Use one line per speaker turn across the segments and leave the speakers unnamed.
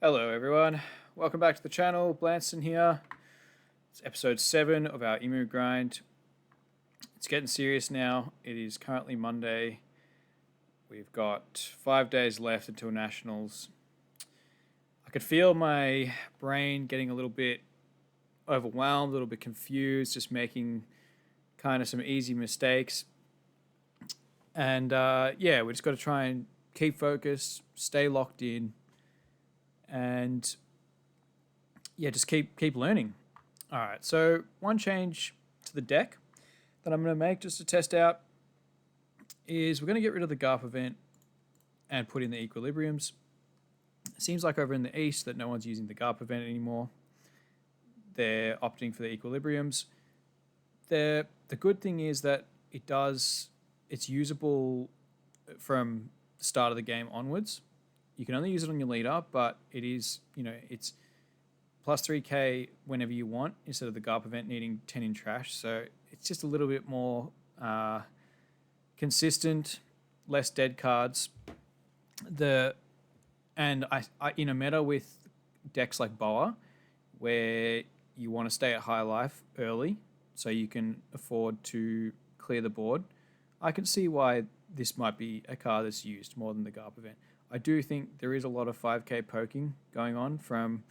Hello everyone, welcome back to the channel. Blanston here. It's episode 7 of our Emu grind. It's getting serious now. It is currently Monday. We've got 5 days left until Nationals. I could feel my brain getting a little bit overwhelmed, a little bit confused, just making kind of some easy mistakes. And yeah, we just got to try and keep focused, stay locked in, and yeah, just keep learning. All right, so one change to the deck that I'm going to make just to test out is we're going to get rid of the Garp event and put in the equilibriums. It seems like over in the east that no one's using the Garp event anymore. They're opting for the equilibriums. The good thing is that it's usable from the start of the game onwards. You can only use it on your leader, but it is, it's plus 3k whenever you want instead of the Garp event needing 10 in trash. So it's just a little bit more consistent, less dead cards. I in a meta with decks like Boa, where you want to stay at high life early so you can afford to clear the board, I can see why this might be a card that's used more than the Garp event. I do think there is a lot of 5k poking going on from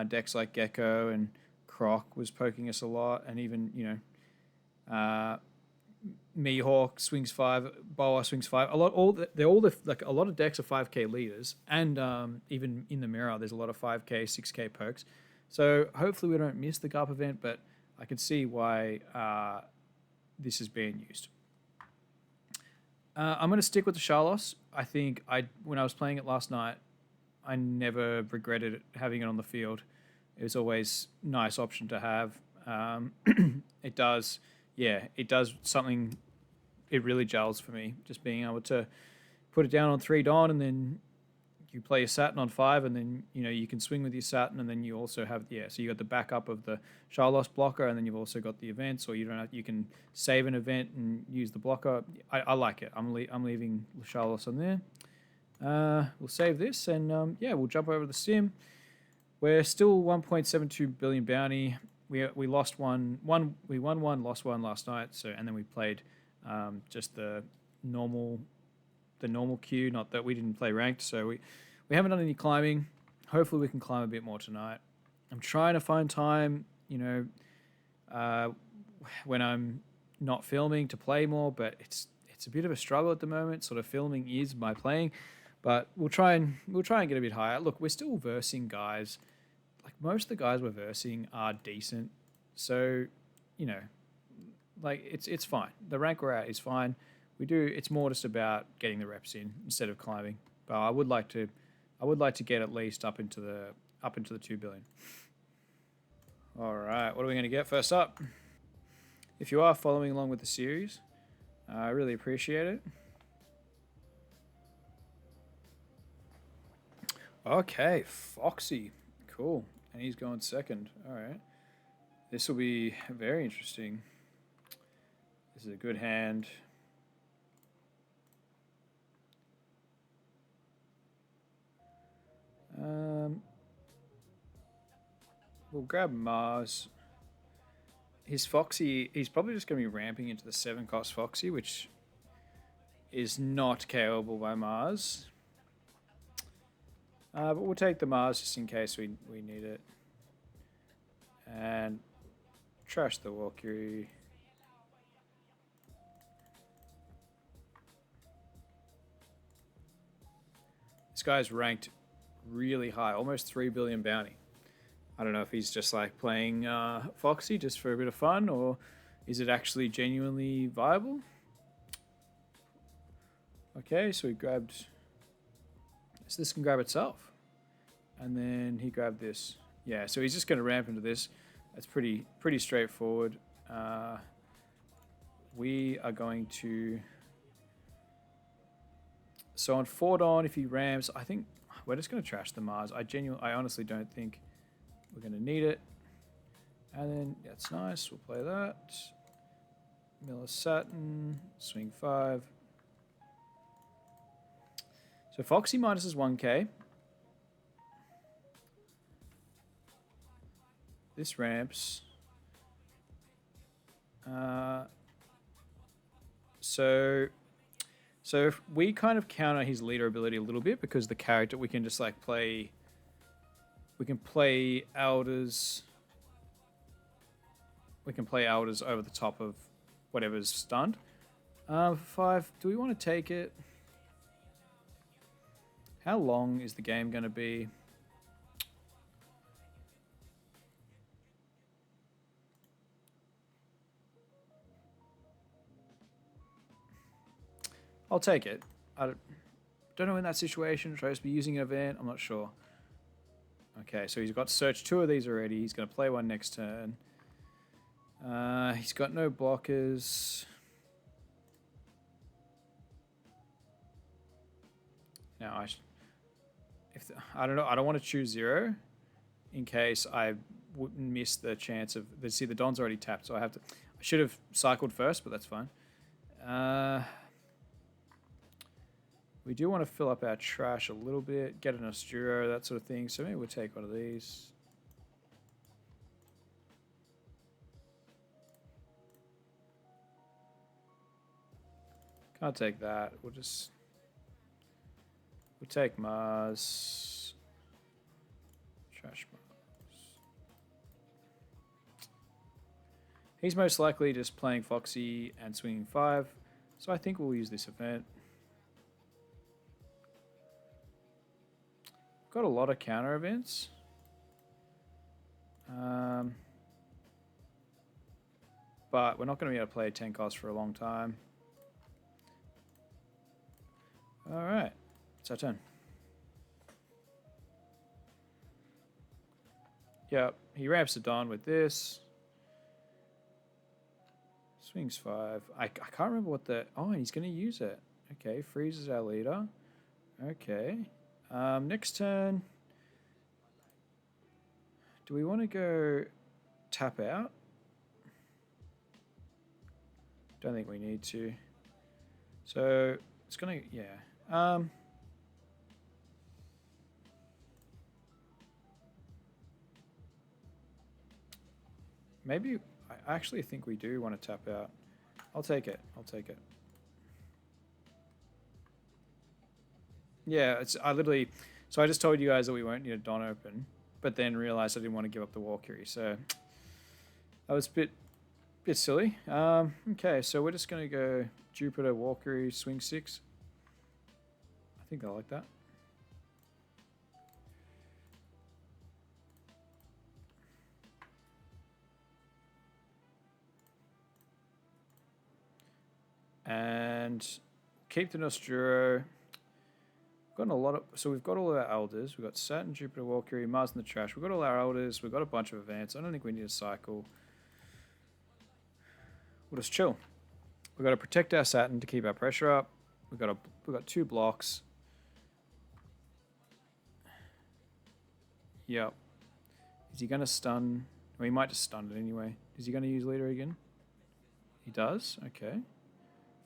decks like Gecko, and Croc was poking us a lot, and even Mihawk swings 5, Boa swings 5. A lot of decks are 5k leaders, and even in the mirror, there's a lot of 5k, 6k pokes. So hopefully we don't miss the Garp event, but I can see why this is being used. I'm going to stick with the Charlos. I think when I was playing it last night, I never regretted having it on the field. It was always a nice option to have. It does something. It really gels for me, just being able to put it down on 3 Don, and then you play your Saturn on 5, and then you can swing with your Saturn, and then you also have so you got the backup of the Charlos blocker, and then you've also got the events, or you can save an event and use the blocker. I like it. I'm leaving Charlos on there. We'll save this, and yeah, we'll jump over the sim. We're still 1.72 billion bounty. We lost one. We won one, lost one last night. And then we played just the normal queue. Not that we didn't play ranked, so we haven't done any climbing. Hopefully, we can climb a bit more tonight. I'm trying to find time, when I'm not filming to play more, but it's a bit of a struggle at the moment. Sort of filming is my playing. But we'll try and get a bit higher. Look, we're still versing guys. Like most of the guys we're versing are decent. So, it's fine. The rank we're at is fine. It's more just about getting the reps in instead of climbing. But I would like to get at least up into the 2 billion. All right, what are we going to get first up? If you are following along with the series, I really appreciate it. Okay, Foxy. Cool. And he's going second. All right. This will be very interesting. This is a good hand. We'll grab Mars. His Foxy, he's probably just going to be ramping into the 7-cost Foxy, which is not KOable by Mars. But we'll take the Mars just in case we need it. And trash the Valkyrie. This guy's ranked really high, almost 3 billion bounty. I don't know if he's just like playing Foxy just for a bit of fun, or is it actually genuinely viable? Okay, so he grabbed... So this can grab itself. And then he grabbed this. Yeah, so he's just going to ramp into this. That's pretty straightforward. We are going to... So on 4 Dawn, if he ramps, I think we're just going to trash the Mars. I honestly don't think we're going to need it. And then, that's nice. We'll play that. Miller Saturn, swing 5. So Foxy minuses 1k. this ramps. So if we kind of counter his leader ability a little bit, because the character, we can just like play, we can play elders over the top of whatever's stunned. 5, do we want to take it? How long is the game going to be? I'll take it. I don't know in that situation. Should I just be using an event? I'm not sure. Okay, so he's got search 2 of these already. He's going to play one next turn. He's got no blockers. Now I don't know. I don't want to choose 0 in case I wouldn't miss the chance of. See, the Don's already tapped, so I should have cycled first, but that's fine. We do want to fill up our trash a little bit, get an Osturo, that sort of thing. So maybe we'll take one of these. Can't take that. We'll take Mars. Trash Mars. He's most likely just playing Foxy and swinging 5. So I think we'll use this event. Got a lot of counter events. But we're not going to be able to play 10 cost for a long time. Alright, it's our turn. Yep, he ramps the Don with this. Swings 5. I can't remember what the... Oh, he's going to use it. Okay, freezes our leader. Okay. Next turn, do we want to go tap out? Don't think we need to. So it's gonna, yeah. Maybe I actually think we do want to tap out. I'll take it. I'll take it. Yeah, so I just told you guys that we won't need a Don open, but then realized I didn't want to give up the Valkyrie, so that was a bit silly. Okay, so we're just going to go Jupiter, Valkyrie, swing 6. I think I like that. And keep the Nosturo. Got a lot of, so we've got all of our elders. We've got Saturn, Jupiter, Valkyrie, Mars in the trash. We've got all our elders. We've got a bunch of events. I don't think we need a cycle. We'll just chill. We've got to protect our Saturn to keep our pressure up. We've got 2 blocks. Yep. Is he going to stun? Well, he might just stun it anyway. Is he going to use leader again? He does. Okay.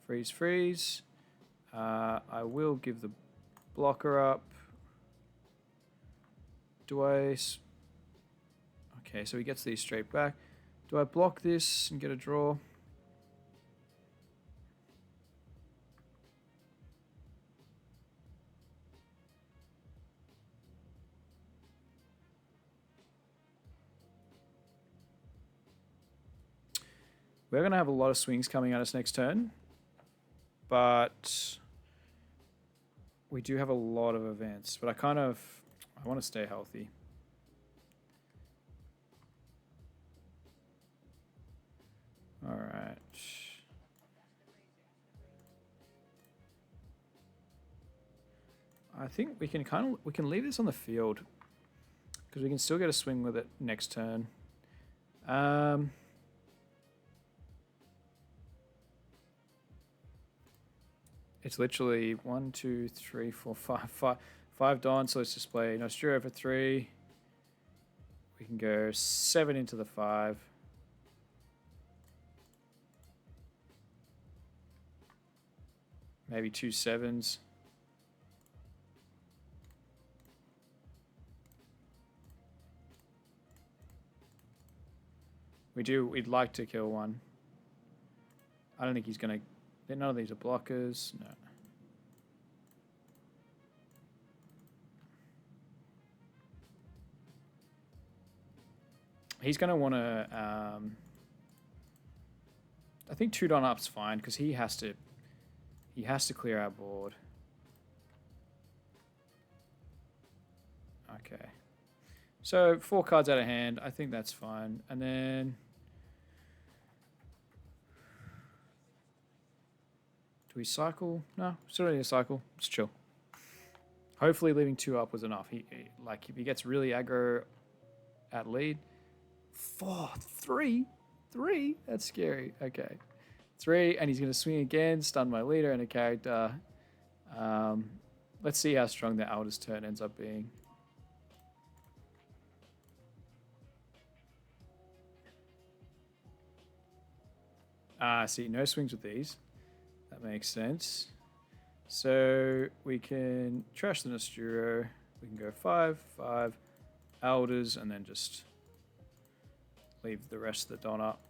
Freeze, freeze. I will give the blocker up. Do I... Okay, so he gets these straight back. Do I block this and get a draw? We're going to have a lot of swings coming at us next turn. But we do have a lot of events. But I want to stay healthy. All right. I think we can leave this on the field because we can still get a swing with it next turn. It's literally 1, 2, 3, 4, 5 Dawn. So let's just play Nostro for 3. We can go 7 into the 5. Maybe 2 7s. We'd like to kill one. I don't think he's going to... None of these are blockers. No. He's going to want to... I think 2 Don up's fine because he has to clear our board. Okay. So 4 cards out of hand. I think that's fine. And then... Do we cycle? No, still don't need to cycle. Just chill. Hopefully leaving 2 up was enough. Like if he gets really aggro at lead. 4, 3, 3. That's scary. Okay. 3, and he's going to swing again, stun my leader and a character. Let's see how strong the Elder's turn ends up being. See, no swings with these. That makes sense. So we can trash the Nosturo. We can go 5, 5, Elders, and then just leave the rest of the Don up.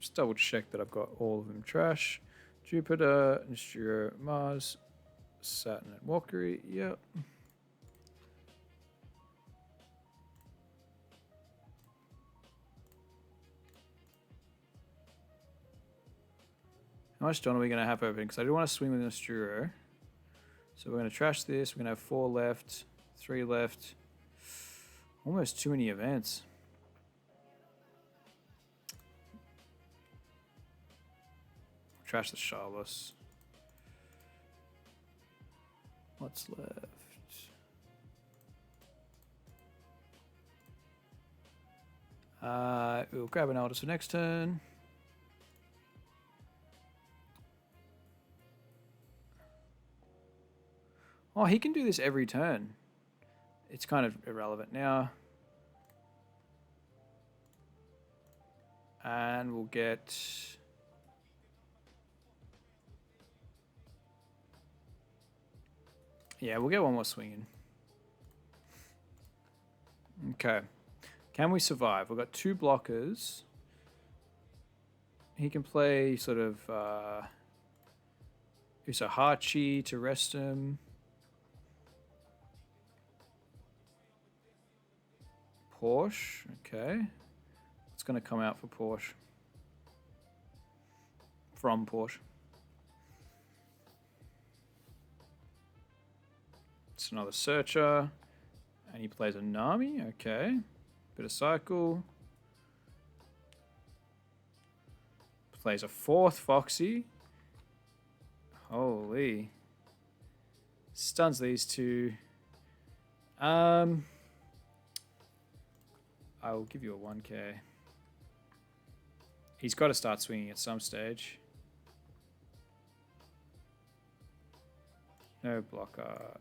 Just double check that I've got all of them trash. Jupiter, Nosturo, Mars, Saturn, and Valkyrie. Yep. How much Don are we going to have open? Because I do want to swing with Nosturo. So we're going to trash this. We're going to have 4 left, 3 left. Almost too many events. Trash the Charlos. What's left? We'll grab an Elders for next turn. Oh, he can do this every turn. It's kind of irrelevant now. And we'll get... Yeah, we'll get one more swing in. Okay. Can we survive? We've got 2 blockers. He can play sort of... Usahachi to rest him. Porsche, okay. What's going to come out for Porsche? From Porsche. It's another Searcher. And he plays a Nami, okay. Bit of Cycle. Plays a 4th Foxy. Holy. Stuns these 2. I will give you a 1k. He's got to start swinging at some stage. No blocker.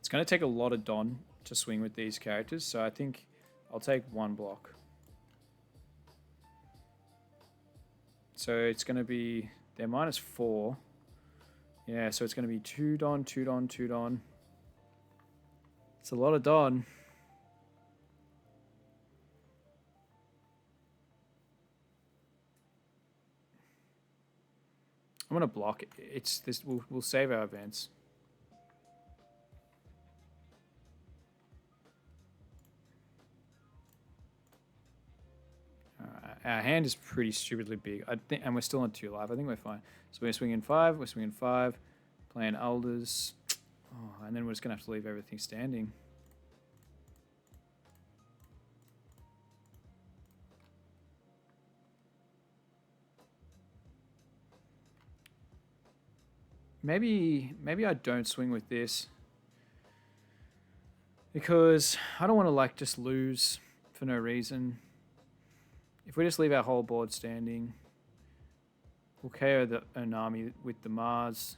It's going to take a lot of Don to swing with these characters, so I think I'll take 1 block. So it's going to be... They're -4. Yeah, so it's going to be 2 Don, 2 Don, 2 Don. It's a lot of Don. I'm going to block it. It's this. We'll save our events. Our hand is pretty stupidly big. I think, and we're still on 2 life. I think we're fine. So we're swinging 5. We're swinging 5. Playing Elders. Oh, and then we're just gonna have to leave everything standing. Maybe I don't swing with this because I don't want to like just lose for no reason. If we just leave our whole board standing, we'll KO the Onami with the Mars.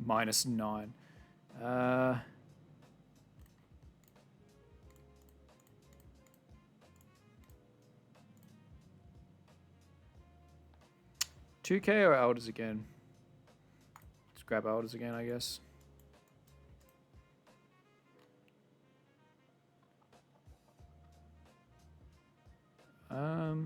-9. 2K or elders again? Let's grab elders again, I guess. I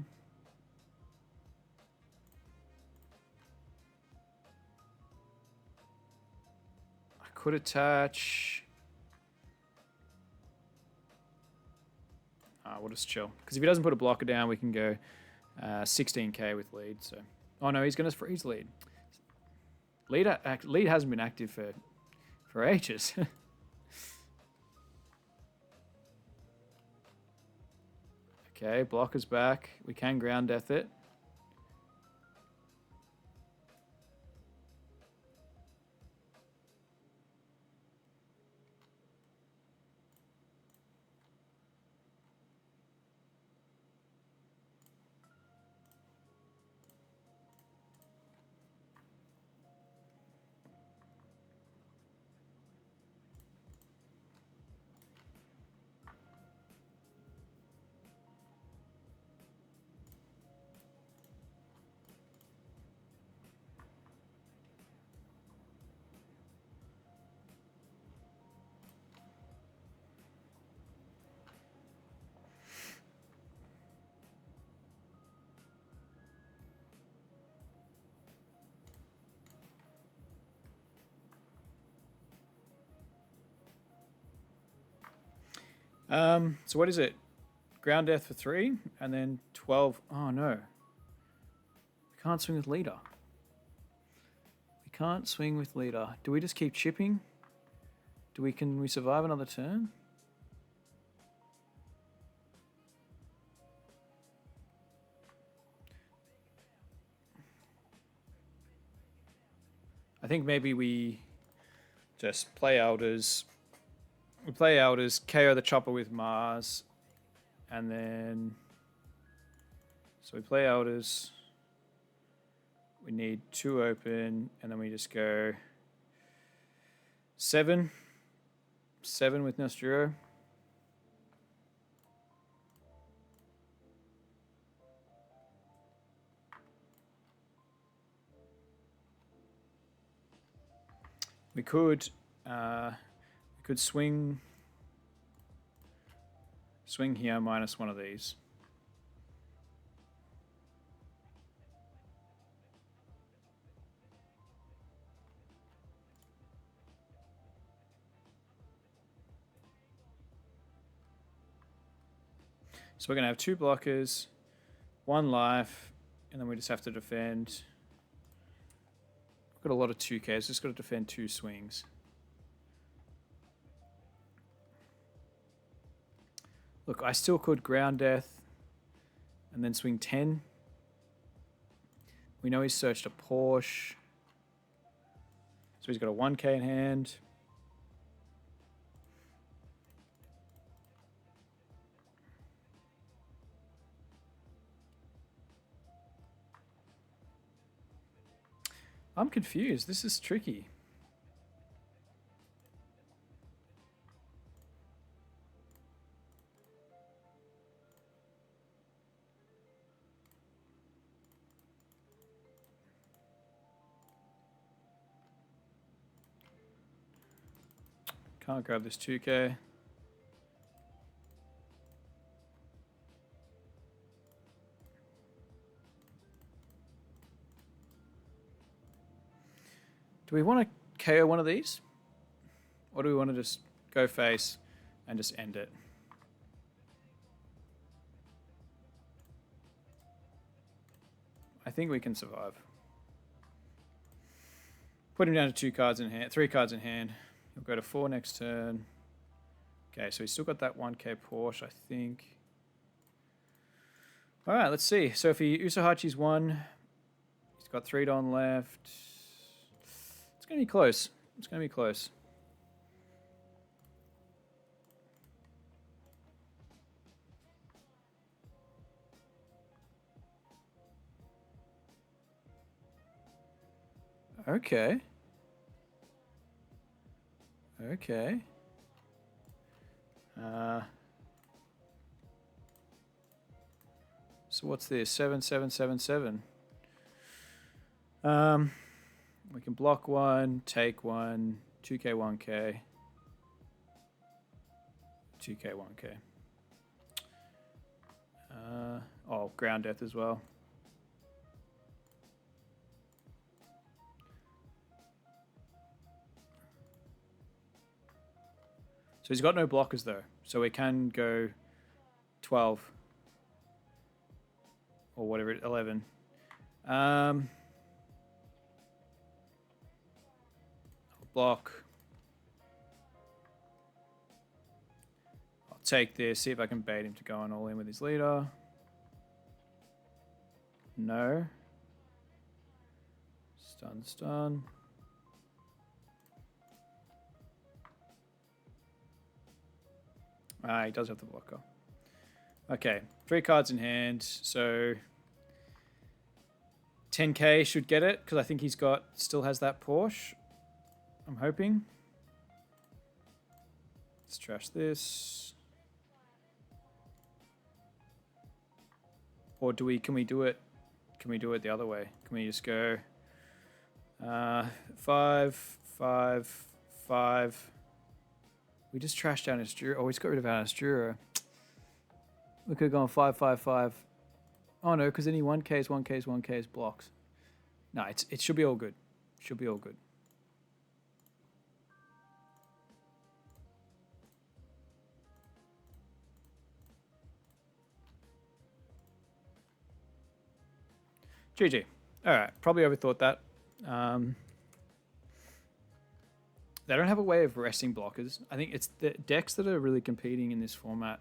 could attach. We'll just chill. Because if he doesn't put a blocker down, we can go 16k with lead. So, oh no, he's going to freeze lead. Lead hasn't been active for ages. Okay, blocker's back. We can ground death it. So what is it? Ground death for 3 and then 12. Oh no. We can't swing with leader. We can't swing with leader. Do we just keep chipping? Can we survive another turn? I think maybe we just play elders. We play elders, KO the chopper with Mars, and then so we play elders. We need 2 open, and then we just go 7 with Nostro. We could swing here minus one of these. So we're going to have 2 blockers, 1 life, and then we just have to defend. We've got a lot of 2Ks, just got to defend 2 swings. Look, I still could ground death and then swing 10. We know he's searched a Porsche. So he's got a 1K in hand. I'm confused. This is tricky. Can't grab this 2K. Do we want to KO one of these? Or do we want to just go face and just end it? I think we can survive. Put him down to 2 cards in hand, 3 cards in hand. He'll go to 4 next turn. Okay, so he's still got that 1K Porsche, I think. All right, let's see. So if he Usahachi's 1, he's got 3 Don left. It's going to be close. It's going to be close. Okay. Okay. So what's this? 7777. We can block one, take one, 2k, 1k, 2k, 1k. Oh, ground death as well. So he's got no blockers though, so we can go 12 or whatever, 11. Block. I'll take this, see if I can bait him to go on all in with his leader. No. Stun, stun. Ah, he does have the blocker. Okay, 3 cards in hand, so 10k should get it, because I think he's got, still has that Porsche. I'm hoping. Let's trash this. Or can we do it? Can we do it the other way? Can we just go 5, 5, 5. We just trashed down Asturo. Oh, we just got rid of our Asturo. We could have gone 5, 5, 5. Oh no, because any 1Ks, 1Ks, 1Ks blocks. No, it should be all good. Should be all good. GG. Alright, probably overthought that. They don't have a way of resting blockers. I think it's the decks that are really competing in this format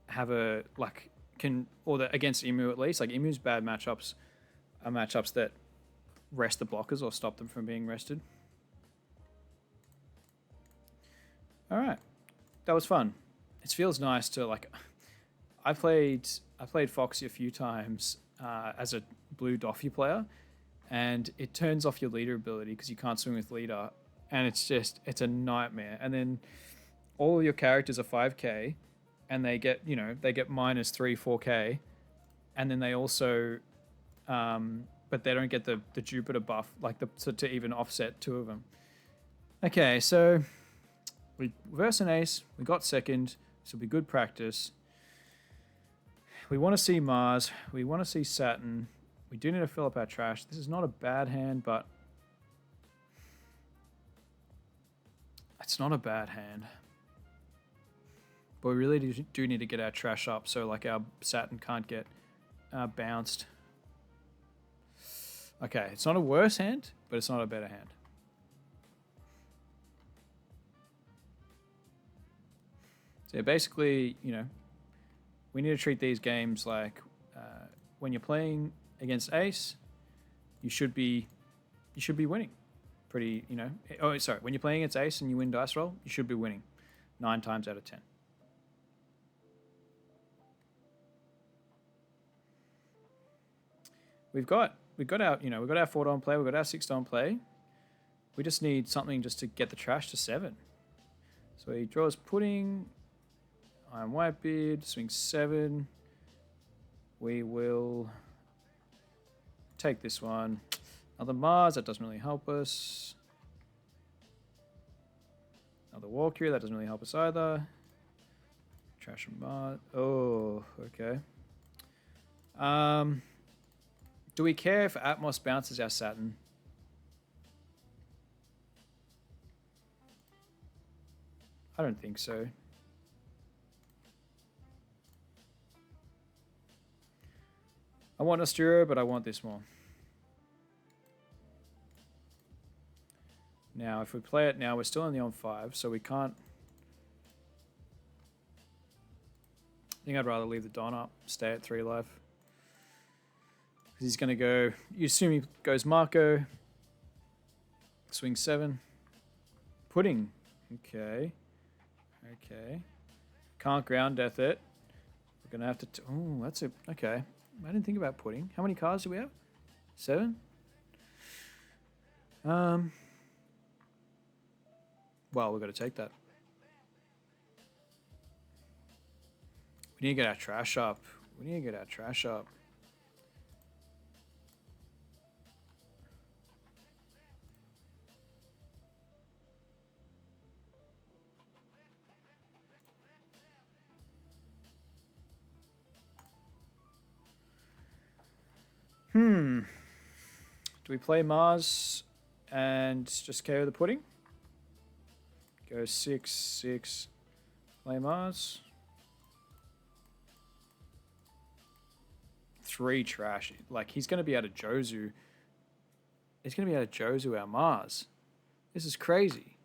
have a, like, against Emu at least. Like, Emu's bad matchups are matchups that rest the blockers or stop them from being rested. Alright. That was fun. It feels nice to, like, I played Foxy a few times as a blue Doffy player, and it turns off your leader ability because you can't swing with leader, and it's a nightmare. And then all of your characters are 5k, and they get minus 3, 4k, and then they also but they don't get the Jupiter buff, like to even offset 2 of them. Okay, so we verse an ace, we got second, this will be good practice. We want to see Mars, we want to see Saturn. We do need to fill up our trash. This is not a bad hand, but it's not a bad hand. But we really do need to get our trash up so like our Saturn can't get bounced. Okay, it's not a worse hand, but it's not a better hand. So basically, we need to treat these games like when you're playing against ace, you should be winning. Pretty, Oh, sorry. When you're playing against ace and you win dice roll, you should be winning 9 times out of 10. We've got our 4 on play, we've got our 6 on play. We just need something just to get the trash to 7. So he draws pudding. Iron Whitebeard, swing 7. We will take this one. Another Mars, that doesn't really help us. Another Valkyrie, that doesn't really help us either. Trash and Mars. Oh, okay. Do we care if Atmos bounces our Saturn? I don't think so. I want Asturo, but I want this more. Now, if we play it now, we're still only on 5, so we can't... I think I'd rather leave the Don up, stay at 3 life. Because he's going to go... You assume he goes Marco. Swing 7. Pudding. Okay. Okay. Can't ground death it. We're going to have to... Oh, that's a... Okay. I didn't think about pudding. How many cards do we have? 7? Well, we've got to take that. We need to get our trash up. We need to get our trash up. Do we play Mars and just KO the pudding? Go 6-6. Play Mars. 3 trash. Like, he's going to be able to Jozu. He's going to be able to Jozu our Mars. This is crazy.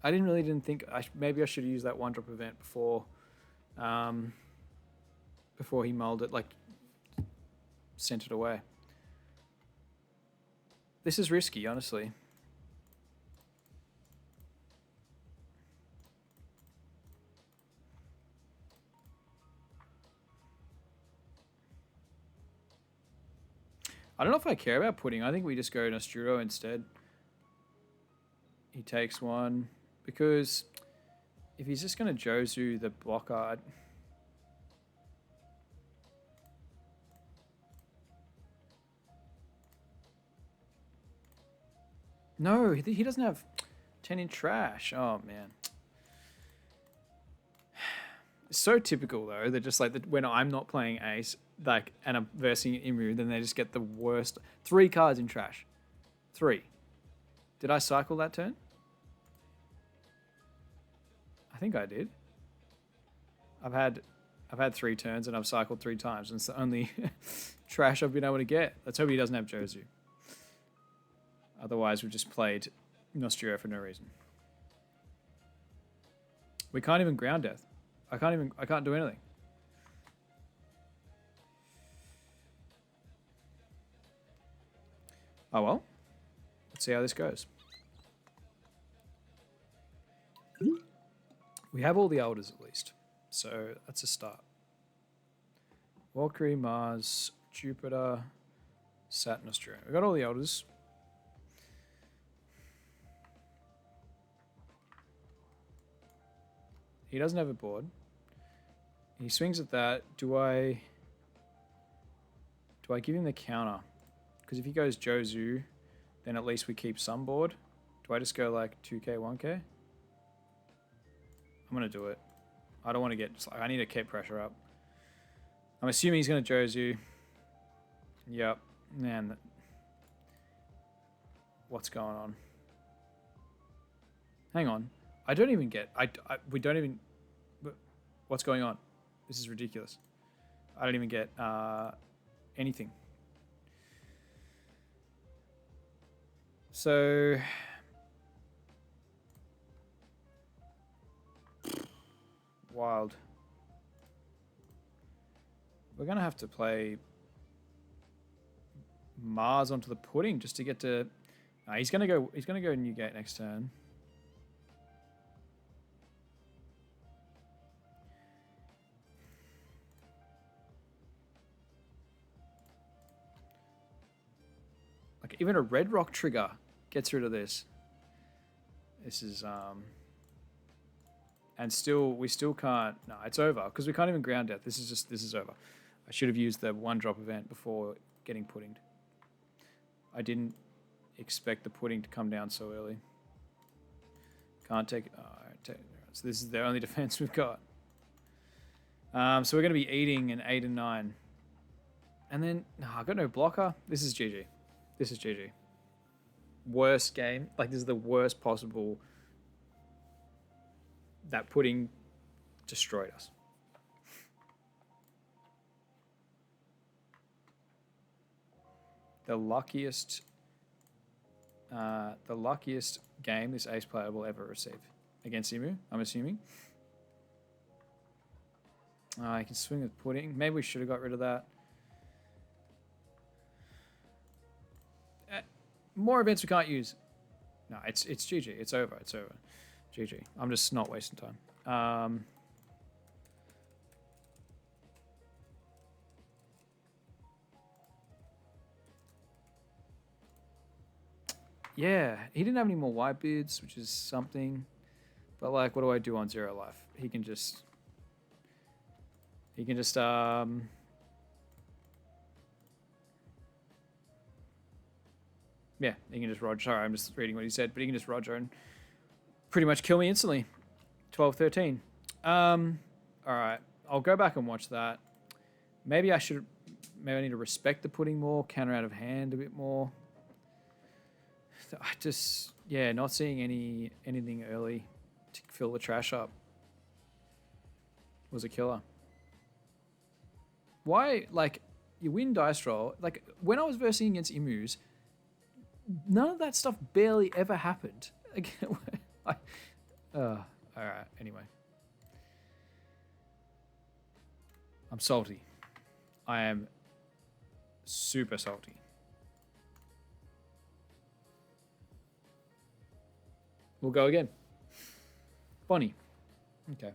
I didn't think... maybe I should have used that 1-drop event before... before he mulled it, like... sent it away. This is risky, honestly. I don't know if I care about pudding. I think we just go Nosturo instead. He takes one. Because if he's just going to Jozu the blocker... No, he doesn't have 10 in trash. Oh, man. It's so typical, though, that just like when I'm not playing Ace, like, and I'm versing Imu, then they just get the worst. 3 cards in trash. 3. Did I cycle that turn? I think I did. I've had 3 turns and I've cycled 3 times, and it's the only trash I've been able to get. Let's hope he doesn't have Jozu. Otherwise, we've just played Nostrio for no reason. We can't even ground death. I can't do anything. Oh well. Let's see how this goes. We have all the elders at least. So that's a start. Valkyrie, Mars, Jupiter, Saturn, Nostrio. We got all the elders. He doesn't have a board. He swings at that. Do I give him the counter? Because if he goes Jozu, then at least we keep some board. Do I just go like 2k, 1k? I'm going to do it. I don't want to get... I need to keep pressure up. I'm assuming he's going to Jozu. Yep. Man. What's going on? Hang on. I don't even get... we don't even... What's going on? This is ridiculous. I don't even get anything. So... Wild. We're going to have to play Mars onto the pudding just to get to... he's going to go New Gate next turn. Like, even a red rock trigger gets rid of this. This is and we still can't. No, it's over because we can't even ground death. This is over. I should have used the 1-drop event before getting puddinged. I didn't expect the pudding to come down so early. Can't take it. So this is the only defense we've got. So we're going to be eating an 8 and 9. And then, I've got no blocker. This is GG. This is GG. Worst game. Like, this is the worst possible. That pudding destroyed us. The luckiest game this ace player will ever receive against Imu, I'm assuming. I can swing with pudding. Maybe we should have got rid of that. More events we can't use. No, it's GG. It's over. It's over. GG. I'm just not wasting time. Yeah, he didn't have any more white beards, which is something. But like, what do I do on 0 life? He can just yeah, he can just Roger. Sorry, I'm just reading what he said, but he can just Roger and pretty much kill me instantly. 12-13. All right, I'll go back and watch that. Maybe I need to respect the pudding more, counter out of hand a bit more. I just, yeah, not seeing anything early to fill the trash up was a killer. Why, like, you win dice roll. Like, when I was versing against Emus, none of that stuff barely ever happened. All right, anyway. I'm salty. I am super salty. We'll go again. Bonney. Okay.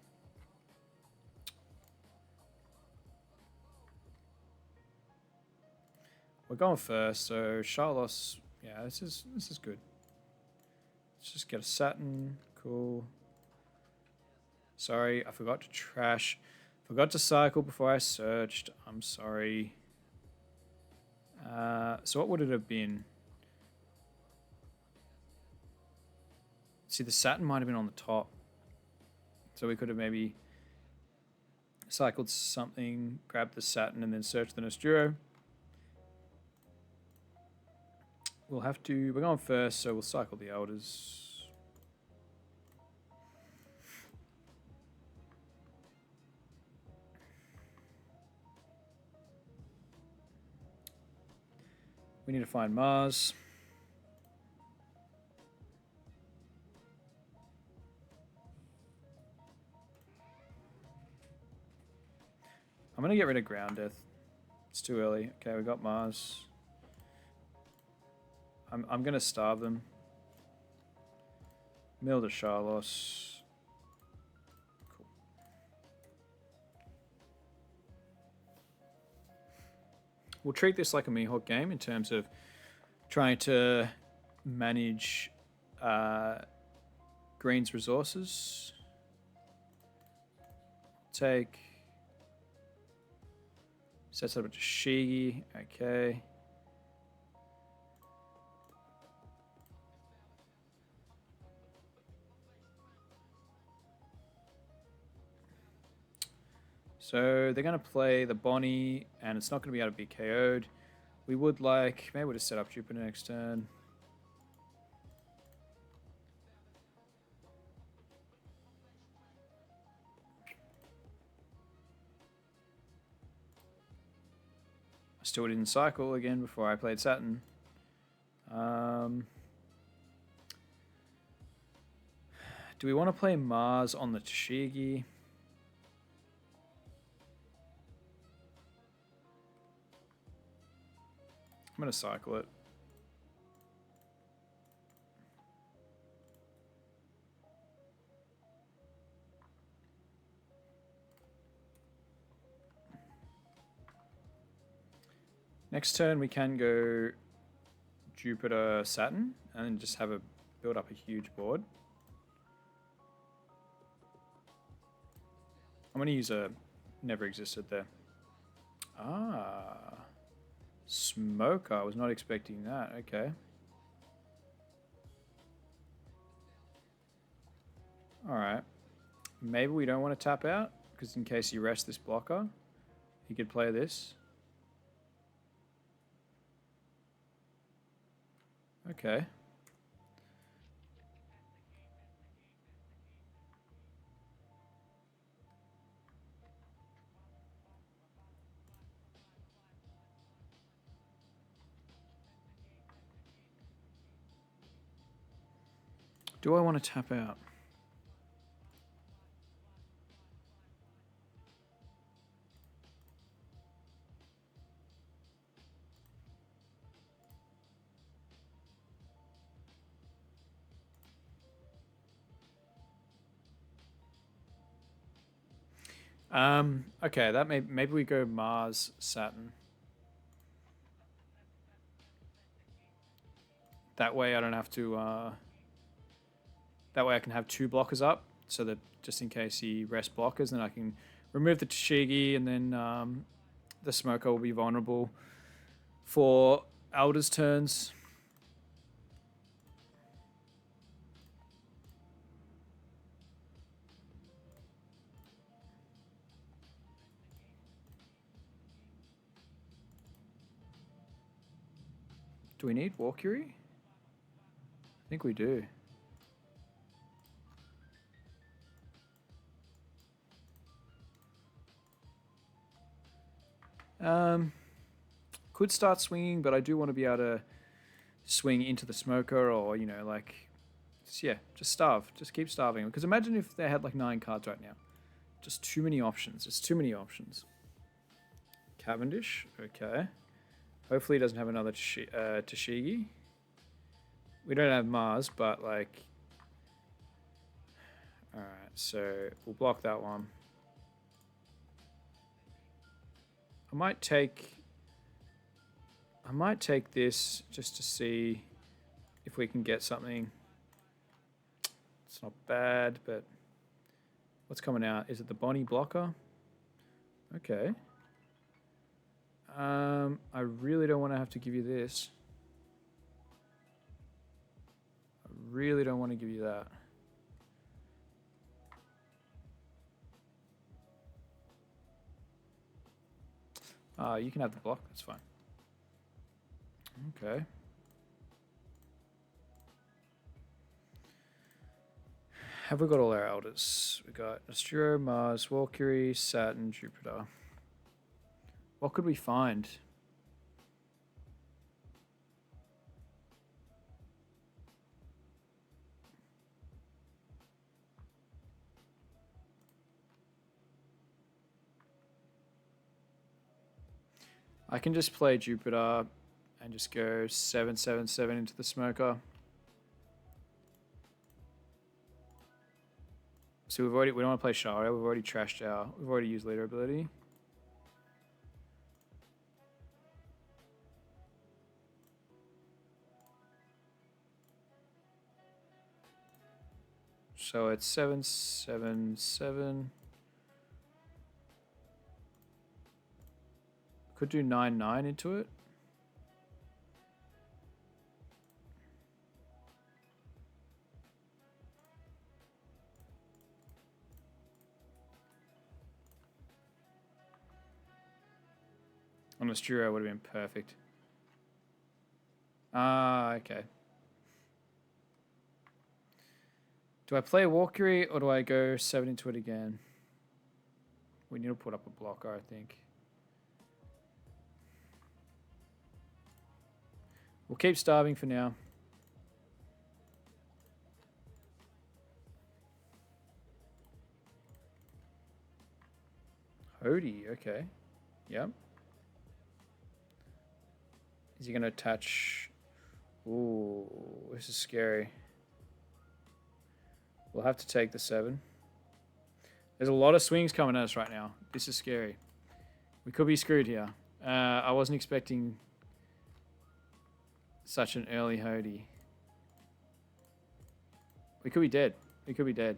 We're going first, so Charlos. Yeah, this is good. Let's just get a Saturn. Cool. Sorry, I forgot to trash. Forgot to cycle before I searched. I'm sorry. So what would it have been? See, the Saturn might have been on the top. So we could have maybe cycled something, grabbed the Saturn, and then searched the Nosturo. We'll have to... We're going first, so we'll cycle the Elders. We need to find Mars. I'm going to get rid of Ground Death. It's too early. Okay, we got Mars. I'm going to starve them. Mill to Charlos. Cool. We'll treat this like a Mihawk game in terms of trying to manage Green's resources. Take... Sets up a Shigi. Okay. So they're going to play the Bonney, and it's not going to be able to be KO'd. We would like... Maybe we'll just set up Jupiter next turn. I still didn't cycle again before I played Saturn. Do we want to play Mars on the Tashigi? I'm going to cycle it. Next turn we can go Jupiter, Saturn, and just have a build up a huge board. I'm going to use a never existed there. Ah. Smoker. I was not expecting that. Okay. Alright. Maybe we don't want to tap out, because in case he rests this blocker, he could play this. Okay. Do I want to tap out? Okay, that maybe we go Mars, Saturn. That way I don't have to, that way I can have 2 blockers up, so that just in case he rest blockers, then I can remove the Tashigi, and then the Smoker will be vulnerable for Elder's turns. Do we need Walkiri? I think we do. Could start swinging, but I do want to be able to swing into the Smoker, or, you know, like, just starve. Just keep starving. Because imagine if they had like 9 cards right now. Just too many options. It's too many options. Cavendish, okay. Hopefully he doesn't have another Tashigi. We don't have Mars, but like... Alright, so we'll block that one. I might take this just to see if we can get something. It's not bad, but what's coming out? Is it the Bonney blocker? Okay. I really don't want to have to give you this. I really don't want to give you that. You can have the block, that's fine. Okay. Have we got all our elders? We got Astro, Mars, Valkyrie, Saturn, Jupiter. What could we find? I can just play Jupiter and just go 7/7/7 into the Smoker. So we don't want to play Shara, we've already trashed out, we've already used leader ability. So it's 7/7/7. Could do 9/9 into it. On a Sturo would have been perfect. Ah, okay. Do I play a Valkyrie or do I go 7 into it again? We need to put up a blocker, I think. We'll keep starving for now. Hody, okay. Yep. Is he going to attach? Ooh, this is scary. We'll have to take the 7. There's a lot of swings coming at us right now. This is scary. We could be screwed here. I wasn't expecting such an early Hody. We could be dead. We could be dead.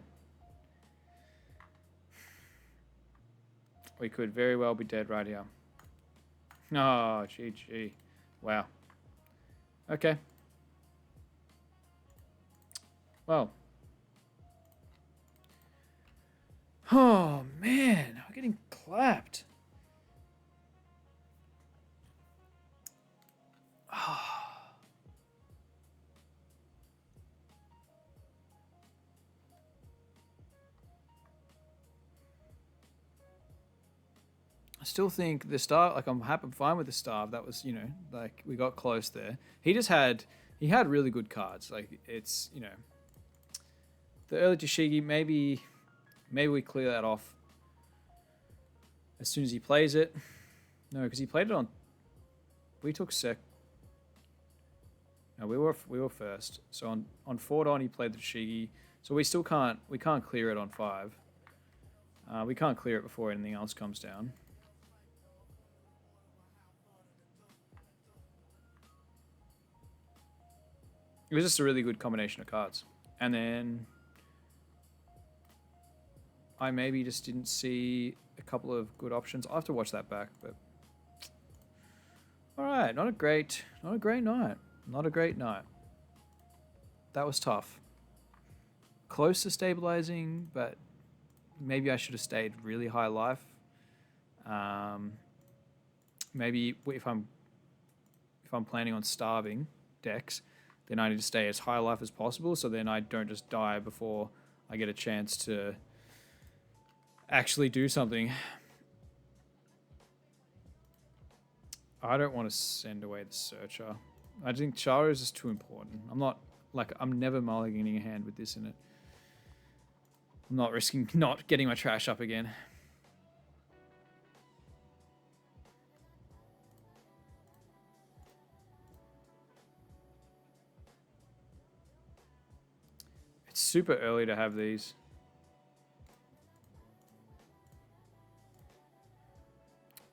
We could very well be dead right here. Oh, GG. Wow. Okay. Well. Oh, man. I'm getting clapped. I still think the start, like I'm fine with the starve. That was, you know, like we got close there. He had really good cards. Like it's, you know, the early Tashigi, maybe we clear that off as soon as he plays it. No, because he played it on, we took sec. No, we were first. So on 4 on he played the Tashigi. So we can't clear it on 5. We can't clear it before anything else comes down. It was just a really good combination of cards. And then I maybe just didn't see a couple of good options. I'll have to watch that back, but all right, not a great night. Not a great night. That was tough. Close to stabilizing, but maybe I should have stayed really high life. Maybe if I'm planning on starving decks, then I need to stay as high life as possible, so then I don't just die before I get a chance to actually do something. I don't want to send away the Searcher. I think Chara is just too important. I'm never mulliganing a hand with this in it. I'm not risking not getting my trash up again. It's super early to have these.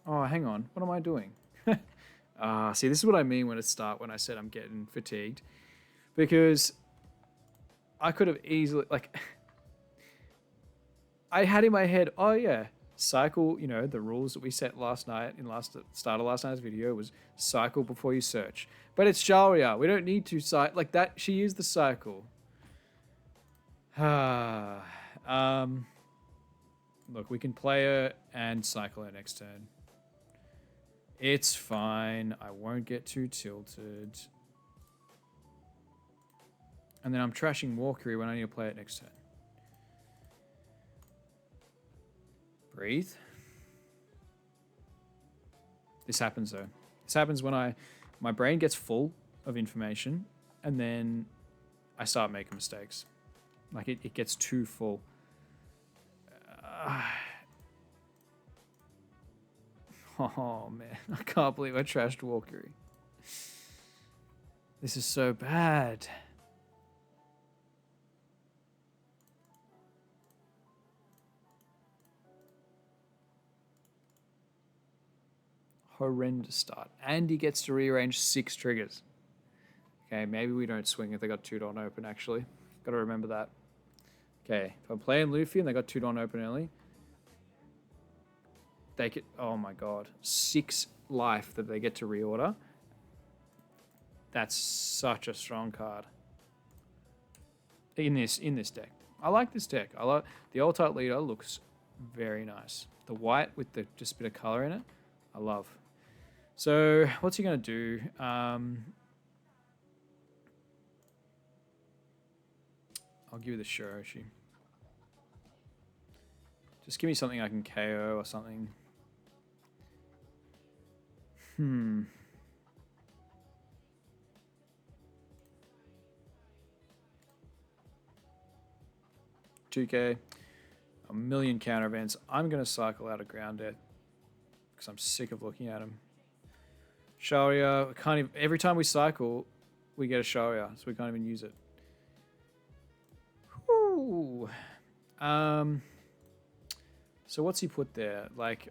Oh, hang on. What am I doing? See, this is what I mean when I said I'm getting fatigued. Because I could have easily, like, I had in my head, oh yeah, cycle, you know, the rules that we set last night in start of last night's video was cycle before you search. But it's Sharia. We don't need to cycle like that. She used the cycle. Look, we can play her and cycle her next turn. It's fine. I won't get too tilted. And then I'm trashing Walkery when I need to play it next turn. Breathe. This happens though. This happens when my brain gets full of information and then I start making mistakes. Like it gets too full. Oh man, I can't believe I trashed Walkery. This is so bad. Horrendous start. And he gets to rearrange 6 triggers. Okay, maybe we don't swing if they got 2 Don open, actually. Got to remember that. Okay, if I'm playing Luffy and they got 2 Don open early, they get, oh my god, 6 life that they get to reorder. That's such a strong card. In this deck. I like this deck. I like the Alt-Type Leader, looks very nice. The white with the just a bit of color in it, I love. So what's he gonna do? I'll give you the Shiroshi. Just give me something I can KO or something. 2K. A million counter events. I'm going to cycle out of ground death because I'm sick of looking at him. Sharia, can't even, every time we cycle, we get a Sharia, so we can't even use it. Whew. So what's he put there? Like,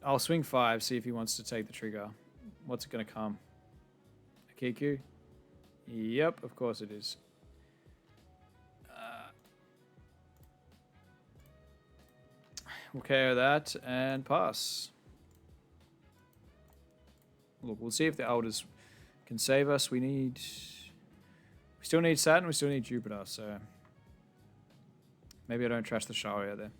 I'll swing 5, see if he wants to take the trigger. What's it going to come? A Kiku? Yep, of course it is. We'll KO that and pass. Look, we'll see if the elders can save us. We still need Saturn, we still need Jupiter, so maybe I don't trash the Sharia there.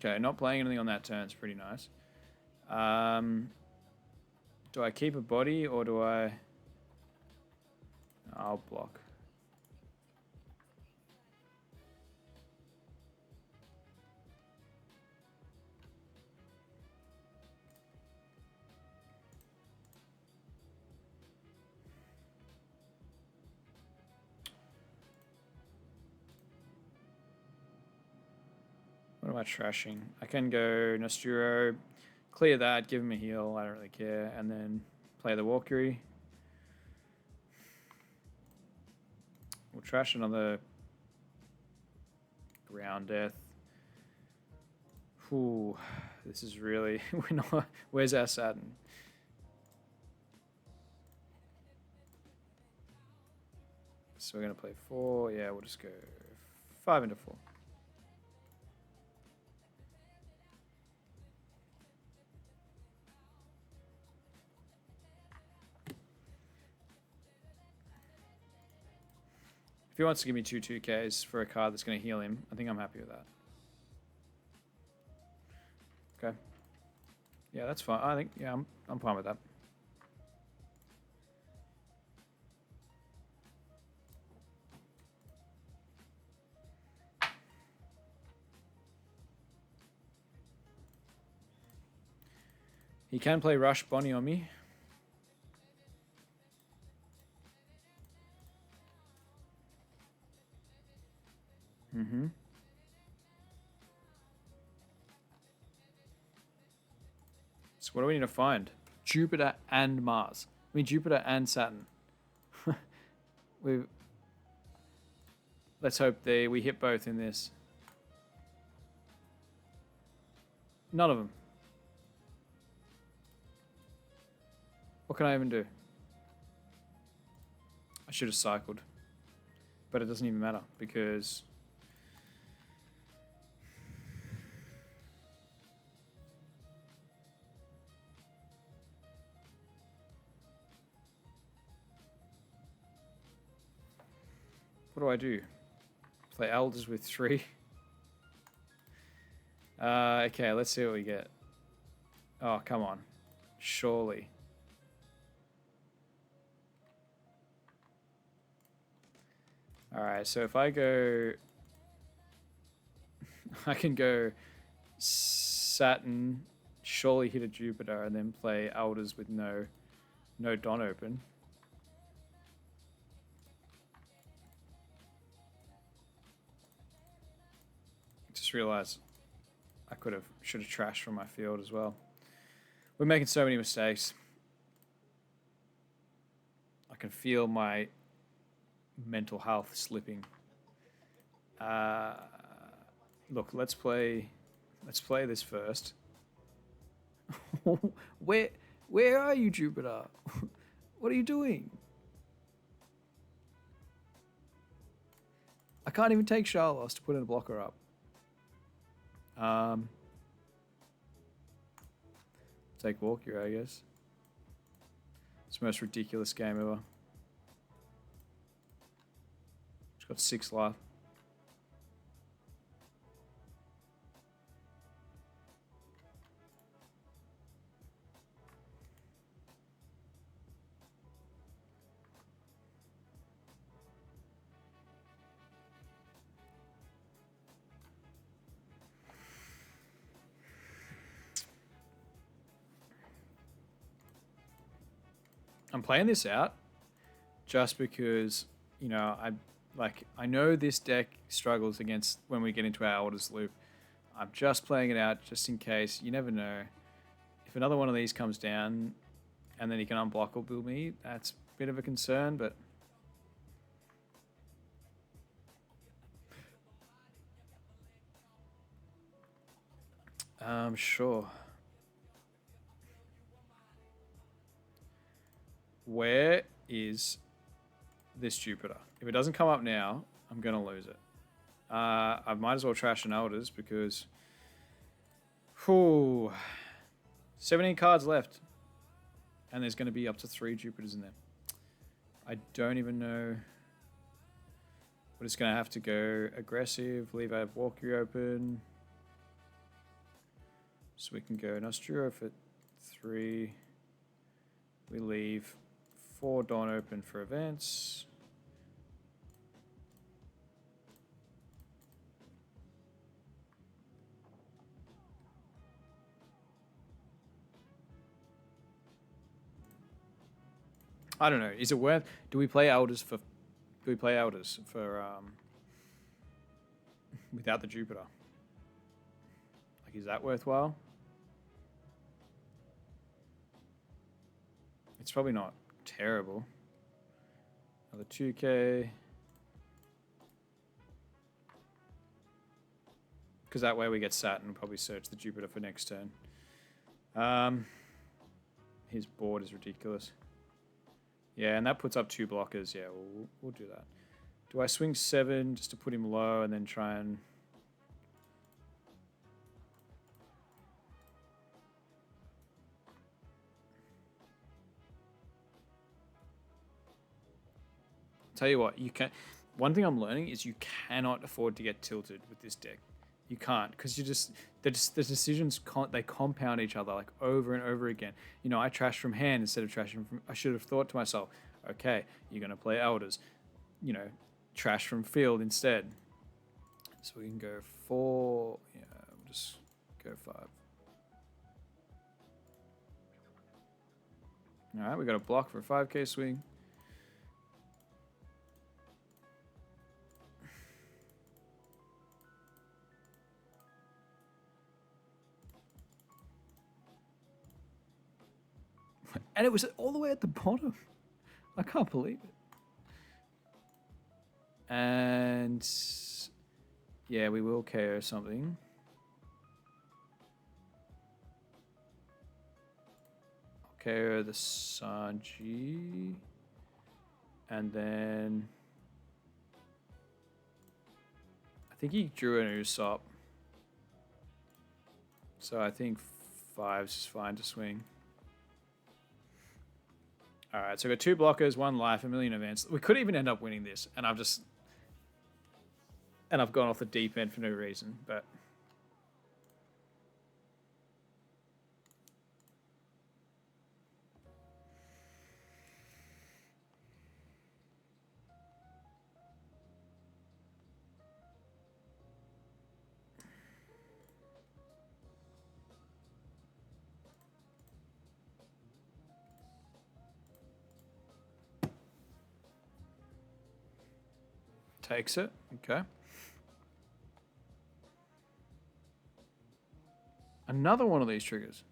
Okay, not playing anything on that turn is pretty nice. Do I keep a body or do I... I'll block. am I trashing? I can go Nosturo, clear that, give him a heal, I don't really care, and then play the Valkyrie. We'll trash another ground death. Ooh, this is really... we're not... Where's our Saturn? So we're going to play 4. Yeah, we'll just go 5 into 4. If he wants to give me 2/2Ks for a card that's going to heal him, I think I'm happy with that. Okay. Yeah, that's fine. I think, yeah, I'm fine with that. He can play Rush Bonney on me. Mm-hmm. So what do we need to find? Jupiter and Mars. I mean, Jupiter and Saturn. Let's hope we hit both in this. None of them. What can I even do? I should have cycled. But it doesn't even matter because... What do I do? Play Elders with 3. Okay, let's see what we get. Oh, come on. Surely. Alright, so if I go... I can go Saturn, surely hit a Jupiter, and then play Elders with no Don open. Just realized I should have trashed from my field as well. We're making so many mistakes. I can feel my mental health slipping. Look, let's play this first. Where are you, Jupiter? What are you doing? I can't even take Charlos to put in a blocker up. Take Walker, I guess. It's the most ridiculous game ever. She's got 6 life. I'm playing this out just because, you know, I know this deck struggles against when we get into our Elders loop. I'm just playing it out just in case. You never know. If another one of these comes down and then he can unblock or build me, that's a bit of a concern, but... Sure. Where is this Jupiter? If it doesn't come up now, I'm going to lose it. I might as well trash an Elders because... Whew, 17 cards left. And there's going to be up to 3 Jupiters in there. I don't even know... We're just going to have to go aggressive, leave our Valkyrie open. So we can go Nosturo for 3. We leave 4 Dawn open for events. I don't know. Is it worth? Do we play Elders for? Do we play Elders for without the Jupiter? Is that worthwhile? It's probably not terrible. Another 2k. Because that way we get Saturn, probably search the Jupiter for next turn. His board is ridiculous. Yeah, and that puts up 2 blockers. Yeah, we'll do that. Do I swing 7 just to put him low and then try and... Tell you what, you can. One thing I'm learning is you cannot afford to get tilted with this deck. You can't, because the decisions they compound each other like over and over again. You know, I trash from hand instead of trashing from. I should have thought to myself, okay, you're gonna play elders, you know, trash from field instead. So we can go 4. Yeah, we'll just go 5. All right, we got a block for a 5k swing. And it was all the way at the bottom. I can't believe it. And yeah, we will KO something. I'll KO the Sanji. And then I think he drew an Usopp. So I think 5's fine to swing. Alright, so we've got 2 blockers, 1 life, 1 million events. We could even end up winning this, and I've gone off the deep end for no reason, but takes it. Okay. Another one of these triggers.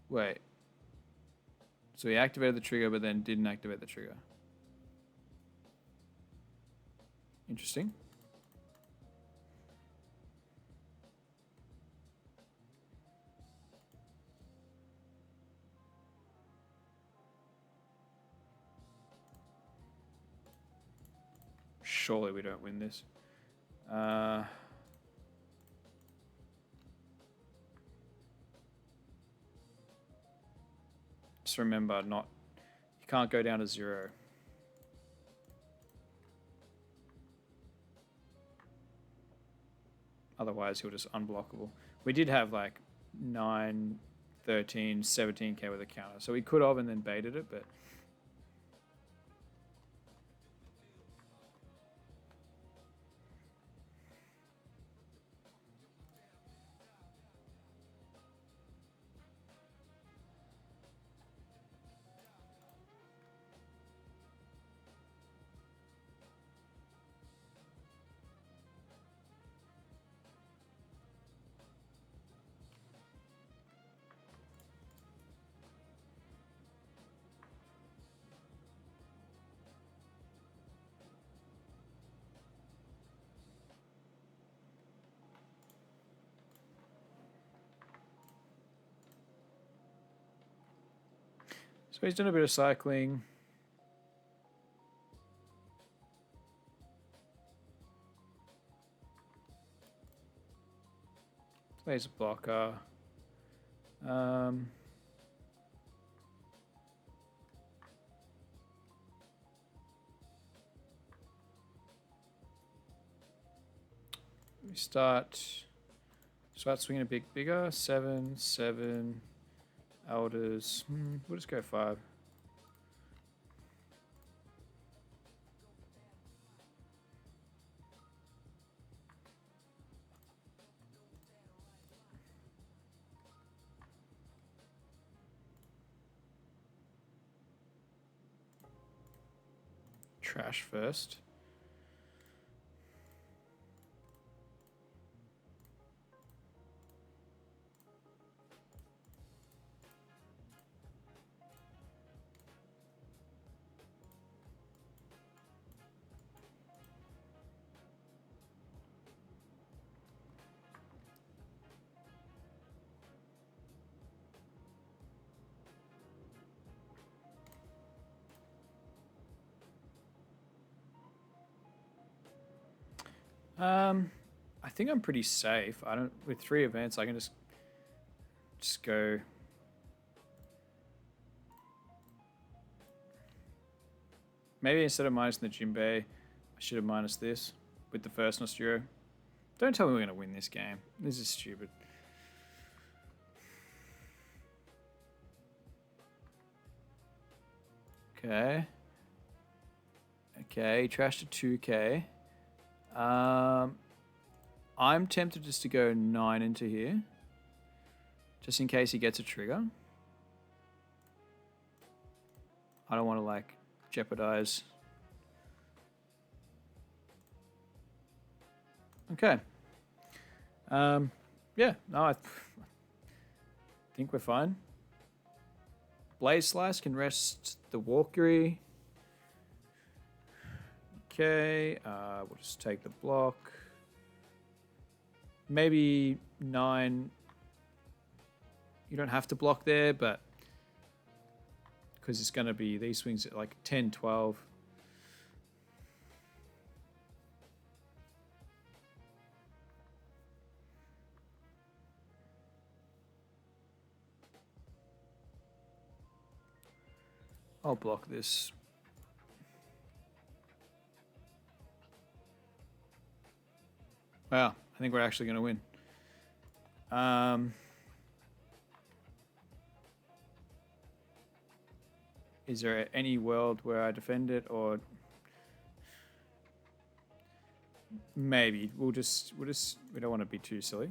Wait. So he activated the trigger, but then didn't activate the trigger. Interesting. Surely we don't win this. Just remember, you can't go down to 0. Otherwise, he'll just unblockable. We did have like 9, 13, 17k with a counter. So we could have and then baited it, but... So he's done a bit of cycling. Plays a blocker. We start swinging a bit bigger. 7, 7. Elders. We'll just go 5. Trash first. I think I'm pretty safe. I don't with 3 events. I can just go. Maybe instead of minusing the Jinbei, I should have minus this with the first Nosturo. Don't tell me we're going to win this game. This is stupid. Okay. Okay, trash to 2k. I'm tempted just to go 9 into here. Just in case he gets a trigger. I don't want to, like, jeopardize. Okay. Yeah, no, I think we're fine. Blaze Slice can rest the Walkery. Okay, we'll just take the block. Maybe 9. You don't have to block there, but because it's going to be these swings at like 10, 12. I'll block this. Wow, I think we're actually going to win. Is there any world where I defend it, or maybe we don't want to be too silly.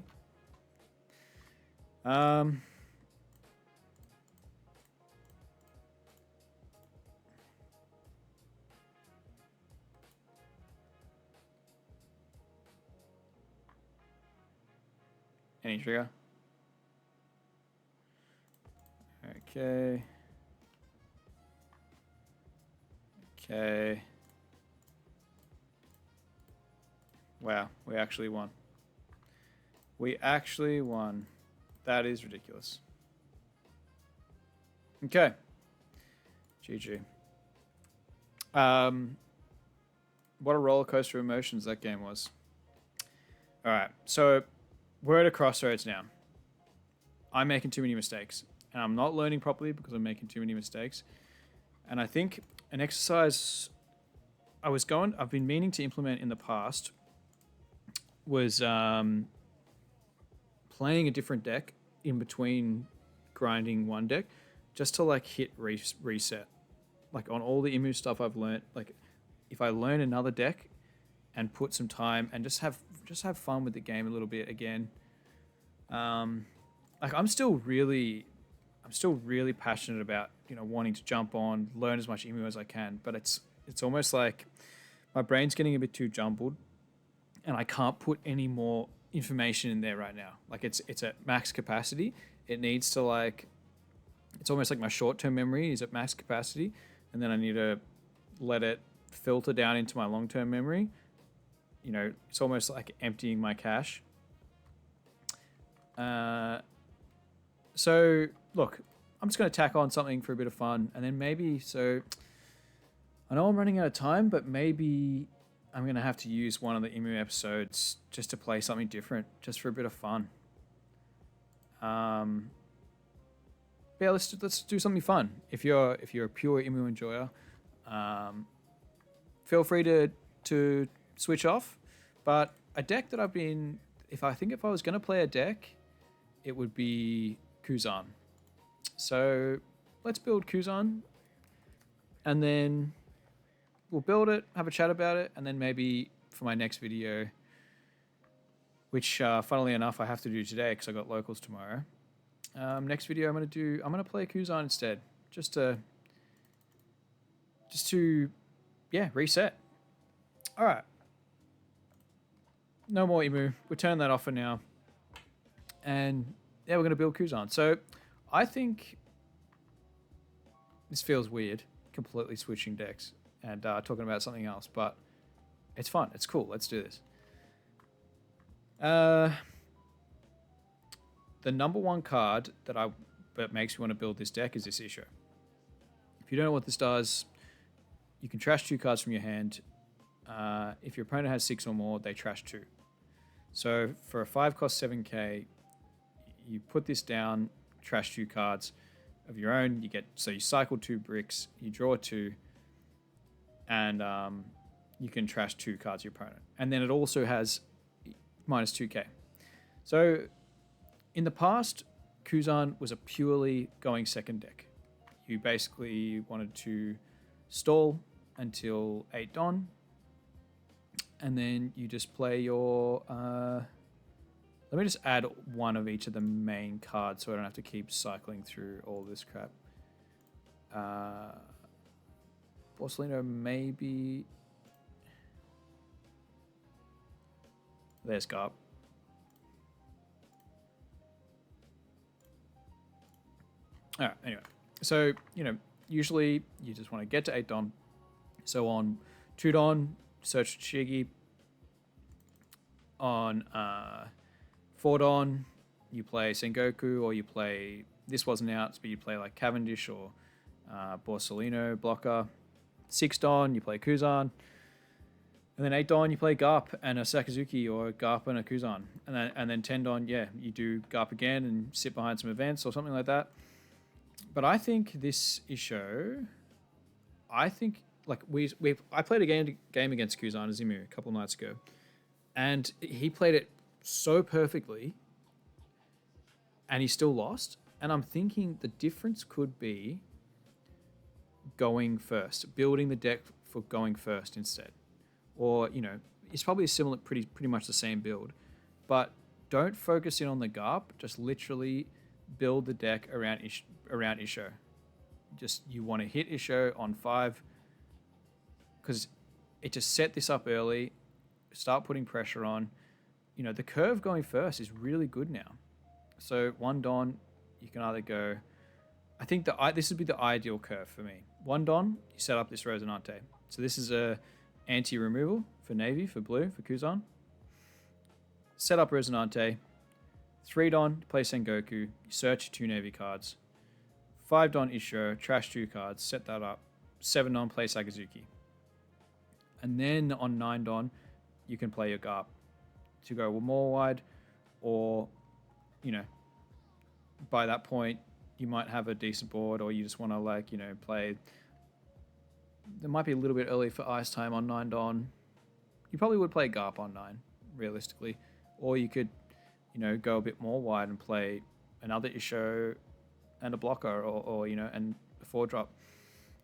Any trigger? Okay. Okay. Wow, we actually won. We actually won. That is ridiculous. Okay. GG. What a roller coaster of emotions that game was. All right, so we're at a crossroads now. I'm making too many mistakes, and I'm not learning properly because I'm making too many mistakes. And I think an exercise I've been meaning to implement in the past was playing a different deck in between grinding one deck, just to like hit reset. Like on all the Imu stuff I've learned, like if I learn another deck and put some time and just have fun with the game a little bit again. Like I'm still really passionate about, wanting to jump on, learn as much Imu as I can, but it's almost like my brain's getting a bit too jumbled and I can't put any more information in there right now. Like it's at max capacity. It needs to it's almost like my short-term memory is at max capacity, and then I need to let it filter down into my long-term memory. It's almost like emptying my cache. So look, I'm just going to tack on something for a bit of fun, and then maybe, I know I'm running out of time, but maybe I'm going to have to use one of the Imu episodes just to play something different, just for a bit of fun. Yeah, let's do something fun. If you're a pure Imu enjoyer, feel free to switch off. But a deck that if I was going to play a deck, it would be Kuzan. So let's build Kuzan, and then we'll build it, have a chat about it, and then maybe for my next video, which funnily enough I have to do today because I got locals tomorrow. Next video I'm gonna play Kuzan instead, just to reset. All right, no more Imu. We're turning that off for now, and yeah, we're gonna build Kuzan. So I think this feels weird, completely switching decks and talking about something else, but it's fun. It's cool. Let's do this. The number one card that makes me want to build this deck is this Isho. If you don't know what this does, you can trash 2 cards from your hand. If your opponent has 6 or more, they trash 2. So for a 5 cost 7k, you put this down, trash 2 cards of your own. So you cycle 2 bricks, you draw 2, and you can trash 2 cards of your opponent. And then it also has minus 2k. So in the past, Kuzan was a purely going second deck. You basically wanted to stall until 8 Dawn, and then you just play your... let me just add one of each of the main cards so I don't have to keep cycling through all this crap. Borsellino, maybe... There's Garp. Alright, anyway. So, usually you just want to get to 8 Dawn. So on 2 Dawn, search Shigi. On 4 Dawn, you play Sengoku, or you play... This wasn't out, but you play like Cavendish or Borsellino blocker. 6 Dawn, you play Kuzan. And then 8 Dawn, you play Garp and a Sakazuki, or Garp and a Kuzan. And then 10 Dawn, yeah, you do Garp again and sit behind some events or something like that. But I think this Isho, like I played a game against Kuzan Azimu a couple nights ago, and he played it so perfectly, and he still lost. And I'm thinking the difference could be going first, building the deck for going first instead. Or, it's probably a similar, pretty much the same build, but don't focus in on the Garp. Just literally build the deck around Isho. Just, you want to hit Isho on 5, because it just set this up early, start putting pressure on. The curve going first is really good now. So 1 Dawn, you can either go... I think this would be the ideal curve for me. 1 Dawn, you set up this Rosinante. So this is a anti-removal for Navy, for blue, for Kuzan. Set up Rosinante. 3 Dawn, play Sengoku. You search 2 Navy cards. 5 Dawn Isho, trash 2 cards, set that up. 7 Dawn, play Sakazuki. And then on 9 Dawn, you can play your Garp to go more wide, or, by that point, you might have a decent board, or you just want to, play... There might be a little bit early for Ice Time on 9 Dawn. You probably would play Garp on 9, realistically. Or you could, go a bit more wide and play another Isho and a blocker, or and a 4-drop.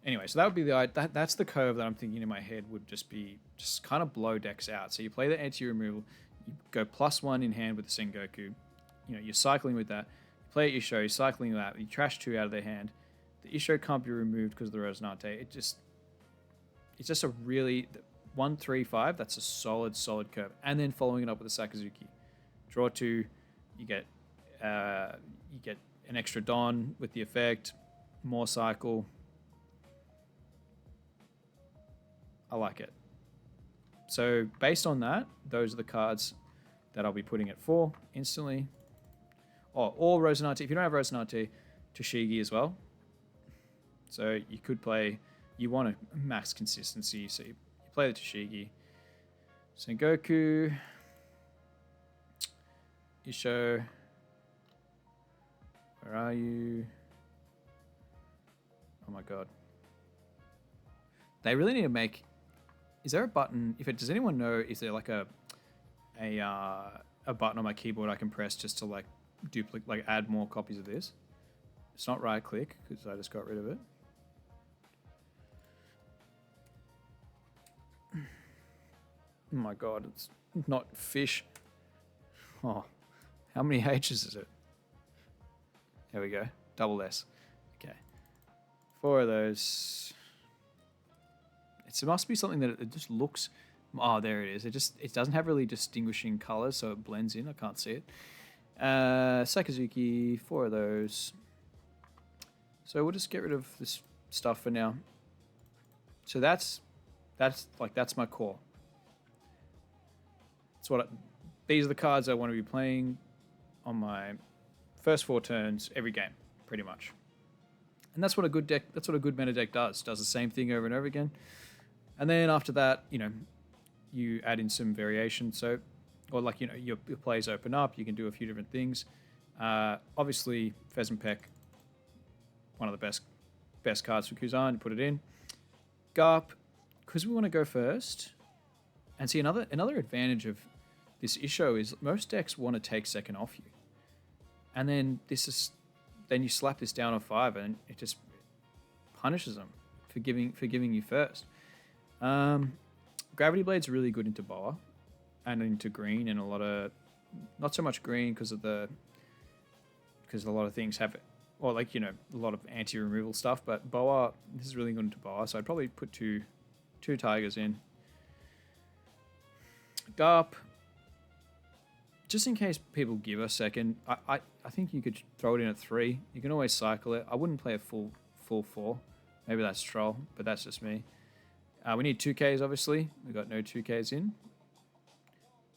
Anyway, so that would be that's the curve that I'm thinking in my head would just kind of blow decks out. So you play the anti-removal, you go +1 in hand with the Sengoku. You're cycling with that. You play Isho, you're cycling with that. You trash 2 out of their hand. The Isho can't be removed because of the Rosinante. It's just a really 1, 3, 5. That's a solid curve. And then following it up with a Sakazuki. Draw 2, you get an extra Dawn with the effect, more cycle. I like it. So based on that, those are the cards that I'll be putting at 4 instantly. Or Rosinante. If you don't have Rosinante, Toshigi as well. So you could play... You want a max consistency, so you play the Toshigi. Sengoku. Isho. Where are you? Oh my god. They really need to make... Is there a button... Does anyone know, is there like a button on my keyboard I can press just to duplicate, add more copies of this? It's not right click, because I just got rid of it. Oh my god, it's not fish. Oh, how many H's is it? There we go, double S. Okay, 4 of those. It must be something that it just looks... Oh, there it is. It doesn't have really distinguishing colors, so it blends in. I can't see it. Sakazuki, 4 of those. So we'll just get rid of this stuff for now. So that's my core. These are the cards I want to be playing on my first 4 turns every game, pretty much. And that's what a good meta deck does. Does the same thing over and over again. And then after that, you add in some variation. So, or like, you know, your plays open up. You can do a few different things. Obviously, Pheasant Peck, one of the best cards for Kuzan. Put it in. Garp, because we want to go first. And see, another advantage of this issue is most decks want to take second off you. And then then you slap this down on 5 and it just punishes them for giving you first. Gravity Blade's really good into Boa and into green, and a lot of, not so much green because a lot of things have it, or like, you know, a lot of anti-removal stuff, but Boa, this is really good into Boa, so I'd probably put two tigers in. Garp, just in case people give a second, I think you could throw it in at 3. You can always cycle it. I wouldn't play a full 4. Maybe that's troll, but that's just me. We need 2Ks, obviously. We've got no 2Ks in.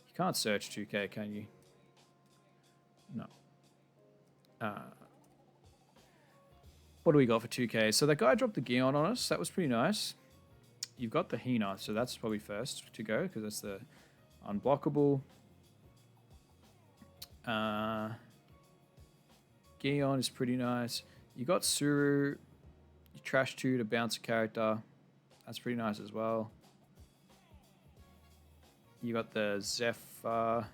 You can't search 2K, can you? No. What do we got for 2K? So that guy dropped the Gion on us. That was pretty nice. You've got the Hina, so that's probably first to go because that's the unblockable. Gion is pretty nice. You got Suru. You trash 2 to bounce a character. That's pretty nice as well. You got the Zephyr,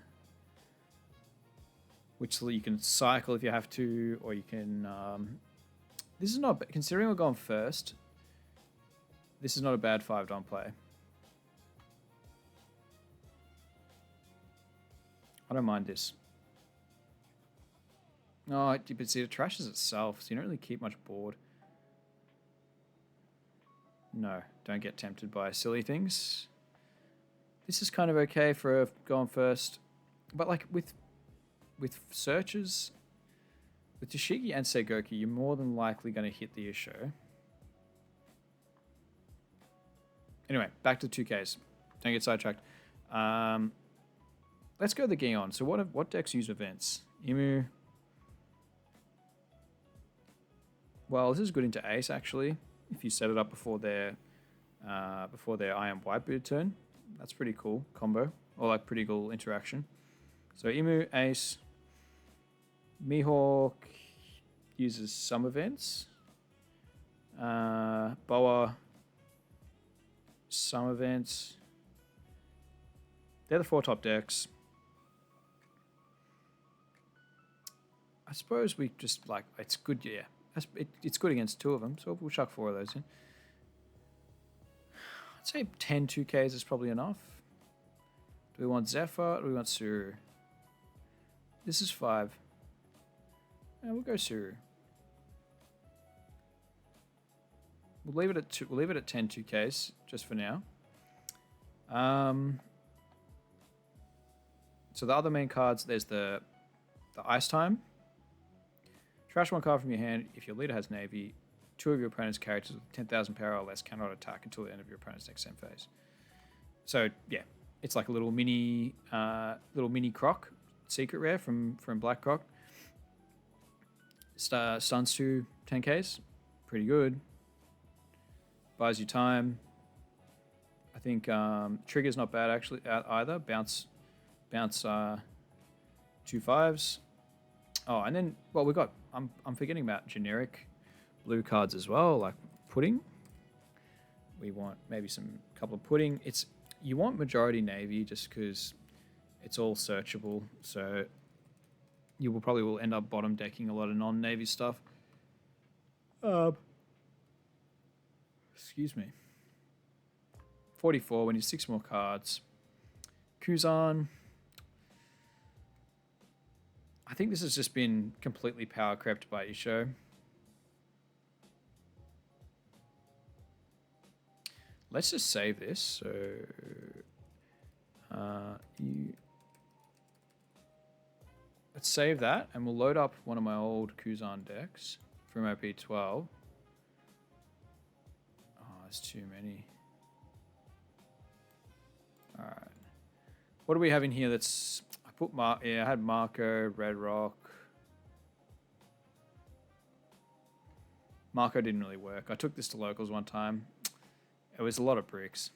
which you can cycle if you have to, or you can... this is not... Considering we're going first, this is not a bad 5-don play. I don't mind this. No, but see, it trashes itself, so you don't really keep much board. No, don't get tempted by silly things. This is kind of okay for going first. But like with searches, with Toshiki and Seigoku, you're more than likely going to hit the issue. Anyway, back to 2Ks. Don't get sidetracked. Let's go the Gion. So what decks use events? Imu. Well, this is good into Ace, actually. If you set it up before their I Am Whitebeard turn. That's pretty cool combo. Or like pretty cool interaction. So Imu, Ace. Mihawk uses some events. Boa, some events. They're the 4 top decks. I suppose we just like, it's good, yeah. It's good against 2 of them, so we'll chuck 4 of those in. I'd say 10 2Ks is probably enough. Do we want Zephyr or do we want Suru? This is 5. Yeah, we'll go Suru. We'll leave it at 2. We'll leave it at 10 2Ks just for now. So the other main cards, there's the Ice Time. Trash 1 card from your hand. If your leader has Navy, 2 of your opponent's characters with 10,000 power or less cannot attack until the end of your opponent's next end phase. So yeah, it's like a little mini Croc, secret rare from Black Croc. Stuns 2 10Ks, pretty good. Buys you time. I think Trigger's not bad actually either. Bounce 2 5s. Oh, and then we got. I'm forgetting about generic blue cards as well, like Pudding. We want maybe couple of Pudding. You want majority Navy just because it's all searchable. So you will end up bottom decking a lot of non-Navy stuff. Excuse me. 44. We need 6 more cards. Kuzan. I think this has just been completely power crept by Isho. Let's just save this. So, let's save that, and we'll load up one of my old Kuzan decks from OP12. Oh, there's too many. All right. What do we have in here that's... I had Marco, Red Rock. Marco didn't really work. I took this to locals one time. It was a lot of bricks.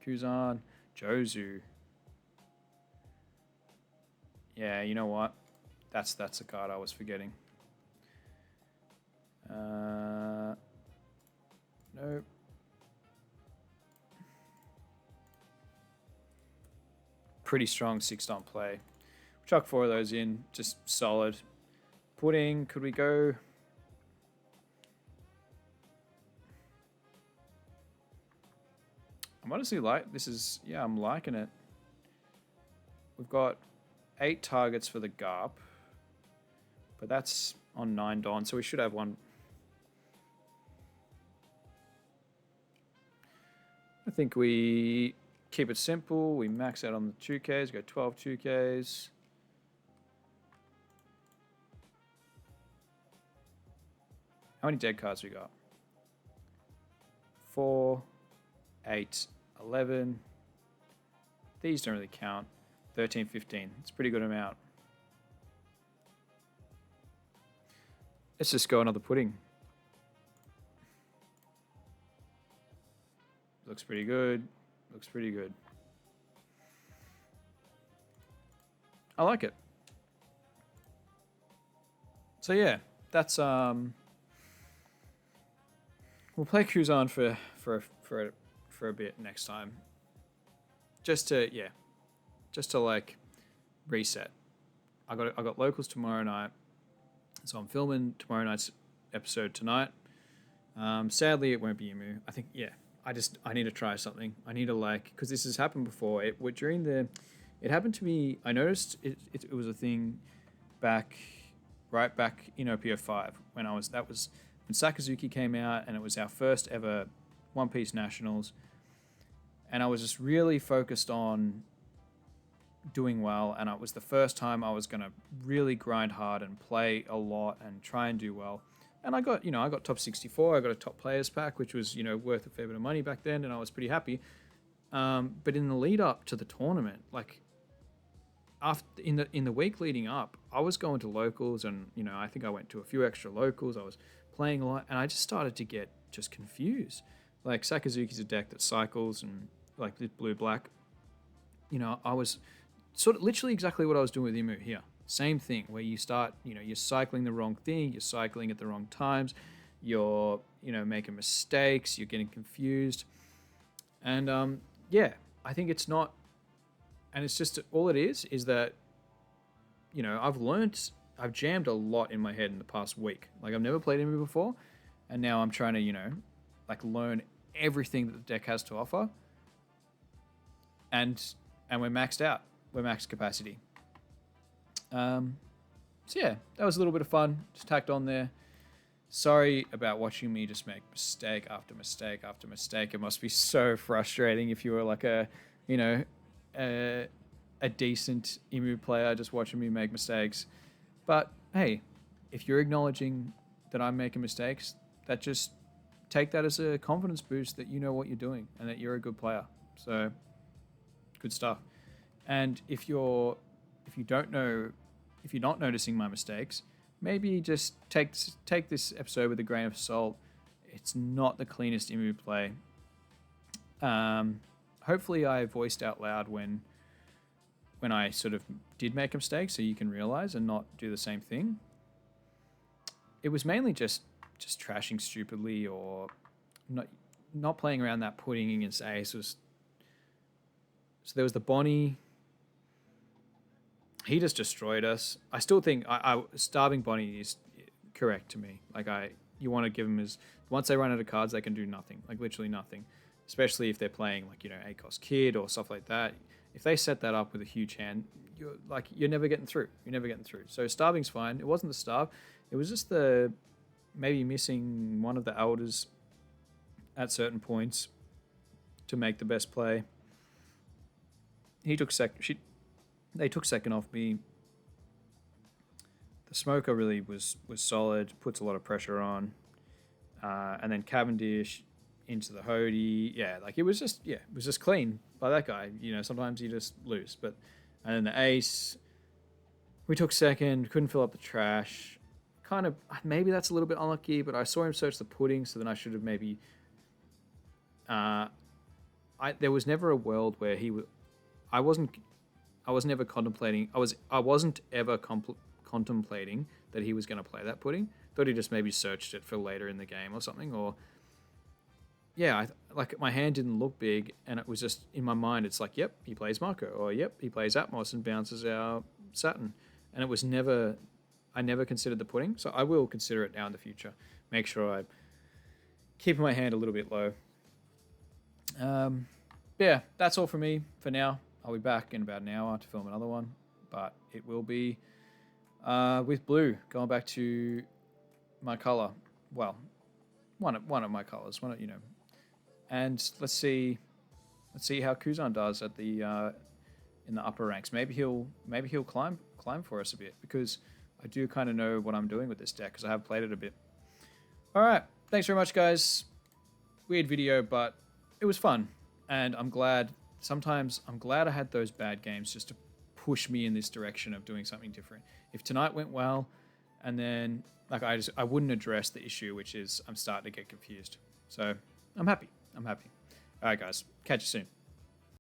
Kuzan. Jozu. Yeah, you know what? That's a card I was forgetting. Nope. Pretty strong 6-stomp play. Chuck 4 of those in, just solid. Pudding, could we go? I'm honestly this is, yeah, I'm liking it. We've got 8 targets for the Garp, but that's on 9 Dawn, so we should have one. I think we keep it simple. We max out on the 2Ks, go 12 2Ks. How many dead cards we got? 4, 8, 11. These don't really count. 13, 15. It's a pretty good amount. Let's just go another pudding. Looks pretty good. Looks pretty good. I like it. So yeah, that's we'll play Kuzan for a bit next time. Just to like reset. I got locals tomorrow night, so I'm filming tomorrow night's episode tonight. Sadly, it won't be Emu. I think I need to try something. I need to because this has happened before. It happened to me. I noticed it was a thing right back in OP14 when when Sakazuki came out, and it was our first ever One Piece Nationals, and I was just really focused on doing well, and it was the first time I was going to really grind hard and play a lot and try and do well. And I got top 64, I got a top players pack, which was, worth a fair bit of money back then, and I was pretty happy. But in the lead up to the tournament, in the week leading up, I was going to locals, and I think I went to a few extra locals. I was playing a lot, and I just started to get just confused. Like Sakazuki's a deck that cycles, and like this blue-black, I was sort of literally exactly what I was doing with Imu here. Same thing, where you start, you're cycling the wrong thing, you're cycling at the wrong times, you're, making mistakes, you're getting confused. And I think it's not, and it's just, all it is that, I've jammed a lot in my head in the past week. Like, I've never played Imu before, and now I'm trying to, learn everything that the deck has to offer. And we're maxed out. We're max capacity. So yeah, that was a little bit of fun. Just tacked on there. Sorry about watching me just make mistake after mistake after mistake. It must be so frustrating if you were like a decent Emu player just watching me make mistakes. But hey, if you're acknowledging that I'm making mistakes, just take that as a confidence boost that you know what you're doing and that you're a good player. So good stuff. And if you're not noticing my mistakes, maybe just take this episode with a grain of salt. It's not the cleanest Imu play. Hopefully I voiced out loud when I sort of did make a mistake, so you can realize and not do the same thing. It was mainly just trashing stupidly, or not playing around that pudding against Ace. So there was the Bonney. He just destroyed us. I still think starving Bonney is correct to me. You want to give them once they run out of cards, they can do nothing, like literally nothing. Especially if they're playing ACOS Kid or stuff like that. If they set that up with a huge hand, you're never getting through. You're never getting through. So starving's fine. It wasn't the starve. It was just the maybe missing one of the elders at certain points to make the best play. He took They took second off me. The smoker really was solid, puts a lot of pressure on. And then Cavendish into the Hody. Yeah, it was just clean by that guy. Sometimes you just lose. And then the ace, we took second, couldn't fill up the trash. Kind of, maybe that's a little bit unlucky, but I saw him search the pudding, so then I should have maybe, I there was never a world where I wasn't. I was never contemplating. I wasn't ever contemplating that he was going to play that pudding. Thought he just maybe searched it for later in the game or something. Or yeah, like my hand didn't look big, and it was just in my mind. It's like, yep, he plays Mako, or yep, he plays Atmos and bounces our Saturn, and it was never. I never considered the pudding, so I will consider it now in the future. Make sure I keep my hand a little bit low. Yeah, that's all for me for now. I'll be back in about an hour to film another one, but it will be with blue, going back to my color. Well, one of my colors, and let's see how Kuzan does at the in the upper ranks. Maybe he'll climb for us a bit, because I do kind of know what I'm doing with this deck because I have played it a bit. All right, thanks very much, guys. Weird video, but it was fun, and I'm glad. Sometimes I'm glad I had those bad games just to push me in this direction of doing something different. If tonight went well, and then like I wouldn't address the issue, which is I'm starting to get confused. So I'm happy. All right, guys, catch you soon.